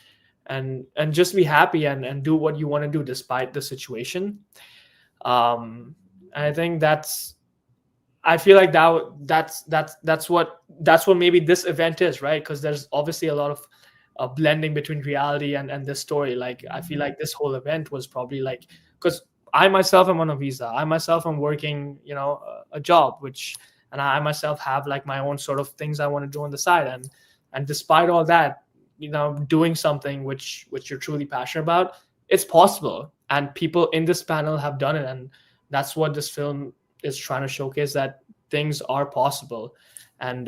just be happy and do what you want to do despite the situation. And I think I feel like that's what maybe this event is, right? Because there's obviously a lot of blending between reality and this story. Like I feel like this whole event was probably like, because I myself am on a visa, I myself am working a job, and I myself have like my own sort of things I want to do on the side, and despite all that, doing something which you're truly passionate about, it's possible, and people in this panel have done it. And that's what this film is trying to showcase, that things are possible. And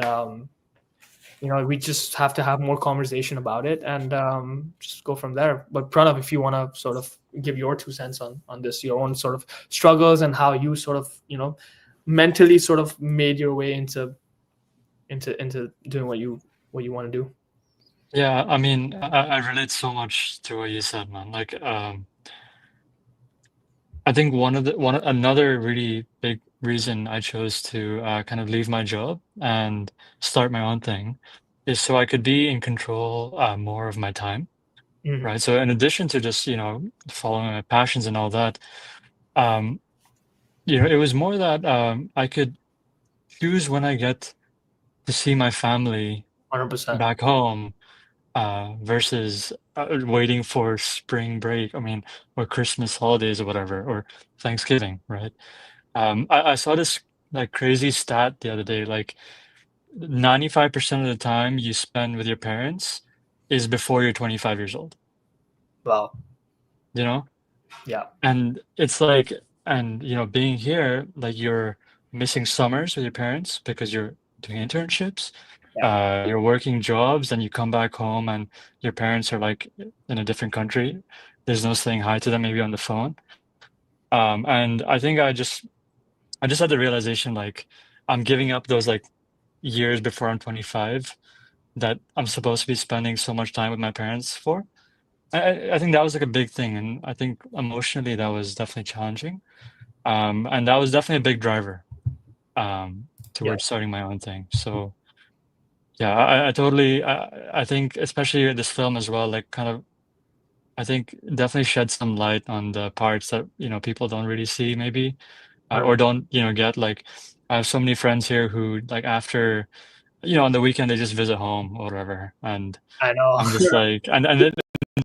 we just have to have more conversation about it and just go from there. But Pranav, if you want to sort of give your 2 cents on this, your own sort of struggles and how you sort of mentally sort of made your way into doing what you want to do. Yeah, I mean, I relate so much to what you said, man. Like, I think another really big reason I chose to kind of leave my job and start my own thing is so I could be in control more of my time, Mhm. right? So in addition to just following my passions and all that, it was more that I could choose when I get to see my family 100%. back home versus waiting for spring break. I mean, or Christmas holidays or whatever, or Thanksgiving, right? I saw this like crazy stat the other day, like 95% of the time you spend with your parents is before you're 25 years old, Wow. you know? Yeah. And it's like, and you know, being here, like you're missing summers with your parents because you're doing internships, you're working jobs, and you come back home and your parents are like in a different country. There's no saying hi to them, maybe on the phone. And I think I just had the realization, like, I'm giving up those like years before I'm 25 that I'm supposed to be spending so much time with my parents for. I think that was like a big thing, and I think emotionally that was definitely challenging. And that was definitely a big driver towards starting my own thing. So yeah, I totally I think especially this film as well, like kind of I think definitely shed some light on the parts that, you know, people don't really see maybe or don't, you know, get. Like I have so many friends here who like after, you know, on the weekend they just visit home or whatever, and I know. I'm just like and then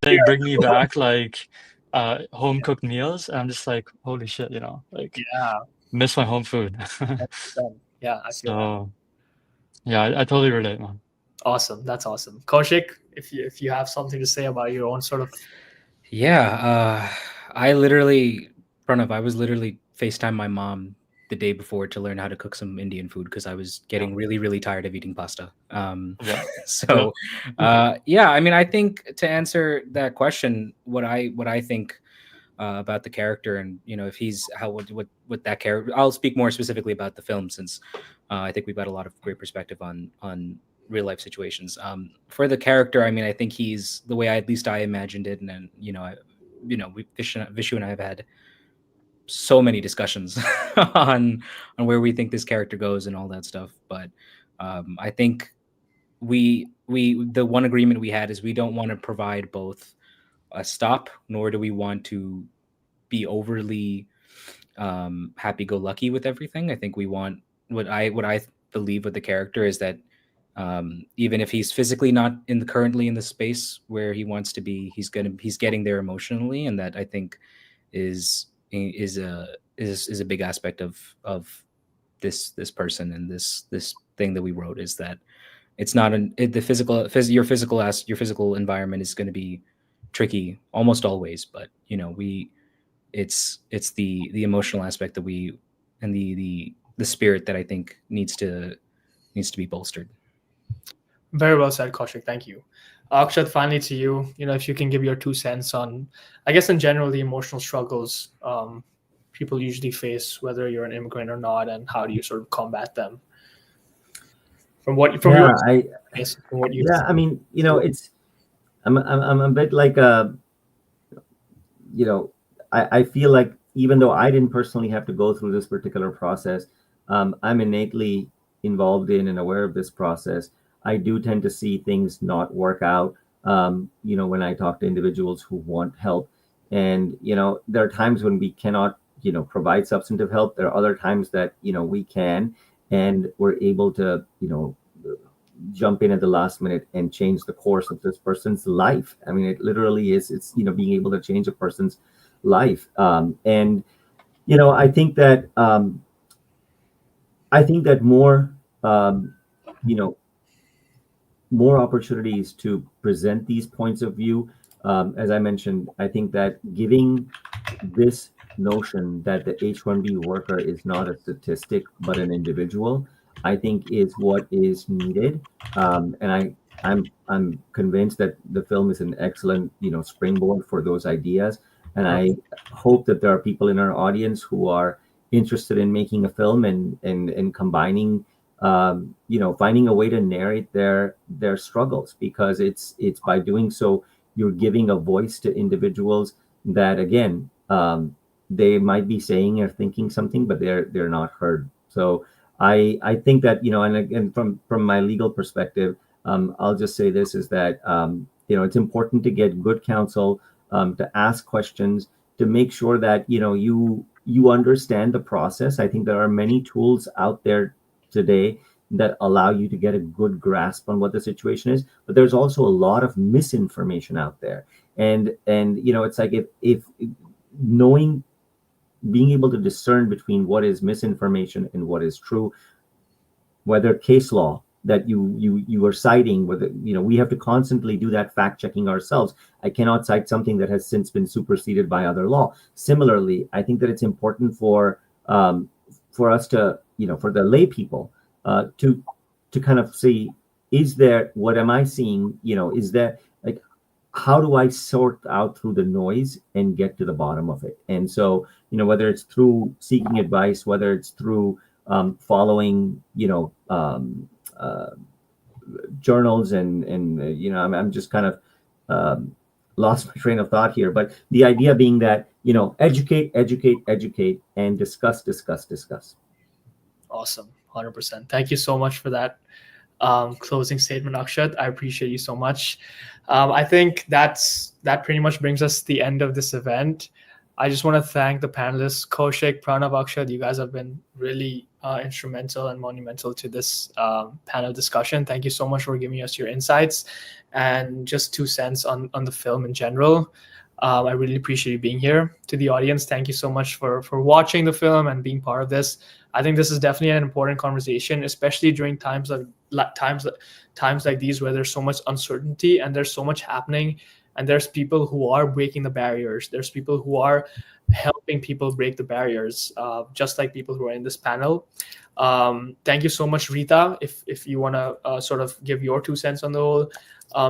they bring me back like home cooked meals, and I'm just like, holy shit, you know, like Yeah. miss my home food. 100%. Yeah, I feel that. So yeah, I totally relate, man. Awesome. That's awesome. Kaushik, if you have something to say about your own sort of Yeah, I literally, Pranav, I was literally FaceTime my mom the day before to learn how to cook some Indian food because I was getting really, really tired of eating pasta. Yeah. So, yeah, I mean, I think to answer that question, what I think about the character, and you know, if he's how what that character, I'll speak more specifically about the film since I think we've got a lot of great perspective on real life situations. For the character, I mean, I think he's the way at least I imagined it, and then Vishu and I have had so many discussions on where we think this character goes and all that stuff. But I think we the one agreement we had is we don't want to provide both a stop, nor do we want to be overly happy-go-lucky with everything. I think we want what I believe with the character is that even if he's physically not currently in the space where he wants to be, he's getting there emotionally, and that I think is a big aspect of this person and this thing that we wrote, is that it's not your physical environment is going to be tricky almost always, but you know, it's the emotional aspect that we and the spirit that I think needs to be bolstered. Very well said, Kaushik. Thank you. Akshat, finally to you. You know, if you can give your 2 cents on, I guess in general, the emotional struggles people usually face, whether you're an immigrant or not, and how do you sort of combat them? From what you I mean, you know, it's I'm a bit like you know, I feel like even though I didn't personally have to go through this particular process, I'm innately involved in and aware of this process. I do tend to see things not work out, you know, when I talk to individuals who want help. And, you know, there are times when we cannot, you know, provide substantive help. There are other times that, you know, we can, and we're able to, you know, jump in at the last minute and change the course of this person's life. I mean, it literally is, it's, you know, being able to change a person's life. And, you know, I think that more, you know, more opportunities to present these points of view. As I mentioned, I think that giving this notion that the H1B worker is not a statistic, but an individual, I think is what is needed. And I'm convinced that the film is an excellent, you know, springboard for those ideas. And I hope that there are people in our audience who are interested in making a film and combining, you know, finding a way to narrate their struggles, because it's by doing so you're giving a voice to individuals that, again, they might be saying or thinking something, but they're not heard. So I think that, you know, and again, from my legal perspective, I'll just say this is that, you know, it's important to get good counsel, to ask questions, to make sure that, you know, you understand the process. I think there are many tools out there today that allow you to get a good grasp on what the situation is. But there's also a lot of misinformation out there, and it's like if knowing, being able to discern between what is misinformation and what is true, whether case law that you are citing, whether we have to constantly do that fact checking ourselves. I cannot cite something that has since been superseded by other law. Similarly, I think that it's important for us to, for the lay people, to kind of see, is there, what am I seeing, is there, like, how do I sort out through the noise and get to the bottom of it? And so, whether it's through seeking advice, whether it's through following, journals and I'm just kind of lost my train of thought here. But the idea being that, educate, and discuss. Awesome. 100%. Thank you so much for that closing statement, Akshat. I appreciate you so much. I think that pretty much brings us to the end of this event. I just want to thank the panelists, Kaushik, Pranav, Akshat. You guys have been really instrumental and monumental to this panel discussion. Thank you so much for giving us your insights and just 2 cents on the film in general. I really appreciate you being here. To the audience, thank you so much for watching the film and being part of this. I think this is definitely an important conversation, especially during times like these where there's so much uncertainty and there's so much happening, and there's people who are breaking the barriers. There's people who are helping people break the barriers, just like people who are in this panel. Thank you so much, Rita, if you want to sort of give your 2 cents on the whole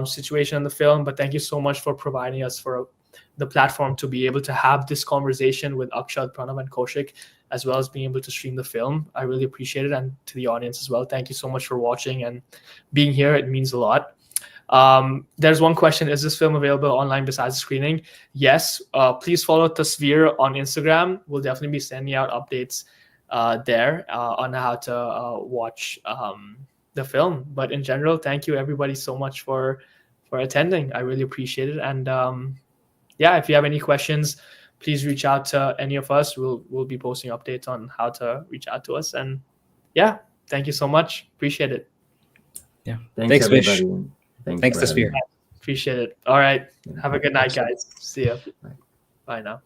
situation in the film. But thank you so much for providing us the platform to be able to have this conversation with Akshat, Pranav, and Kaushik, as well as being able to stream the film. I really appreciate it. And to the audience as well, thank you so much for watching and being here. It means a lot. There's one question: is this film available online besides the screening? Yes. Please follow Tasveer on Instagram. We'll definitely be sending out updates there on how to watch the film. But in general, thank you everybody so much for attending. I really appreciate it. And if you have any questions, please reach out to any of us. We'll be posting updates on how to reach out to us. And thank you so much. Appreciate it. Yeah. Thanks everybody. Vish. Thanks, Tasveer. Appreciate it. All right. Have a good night, guys. See ya. Bye now.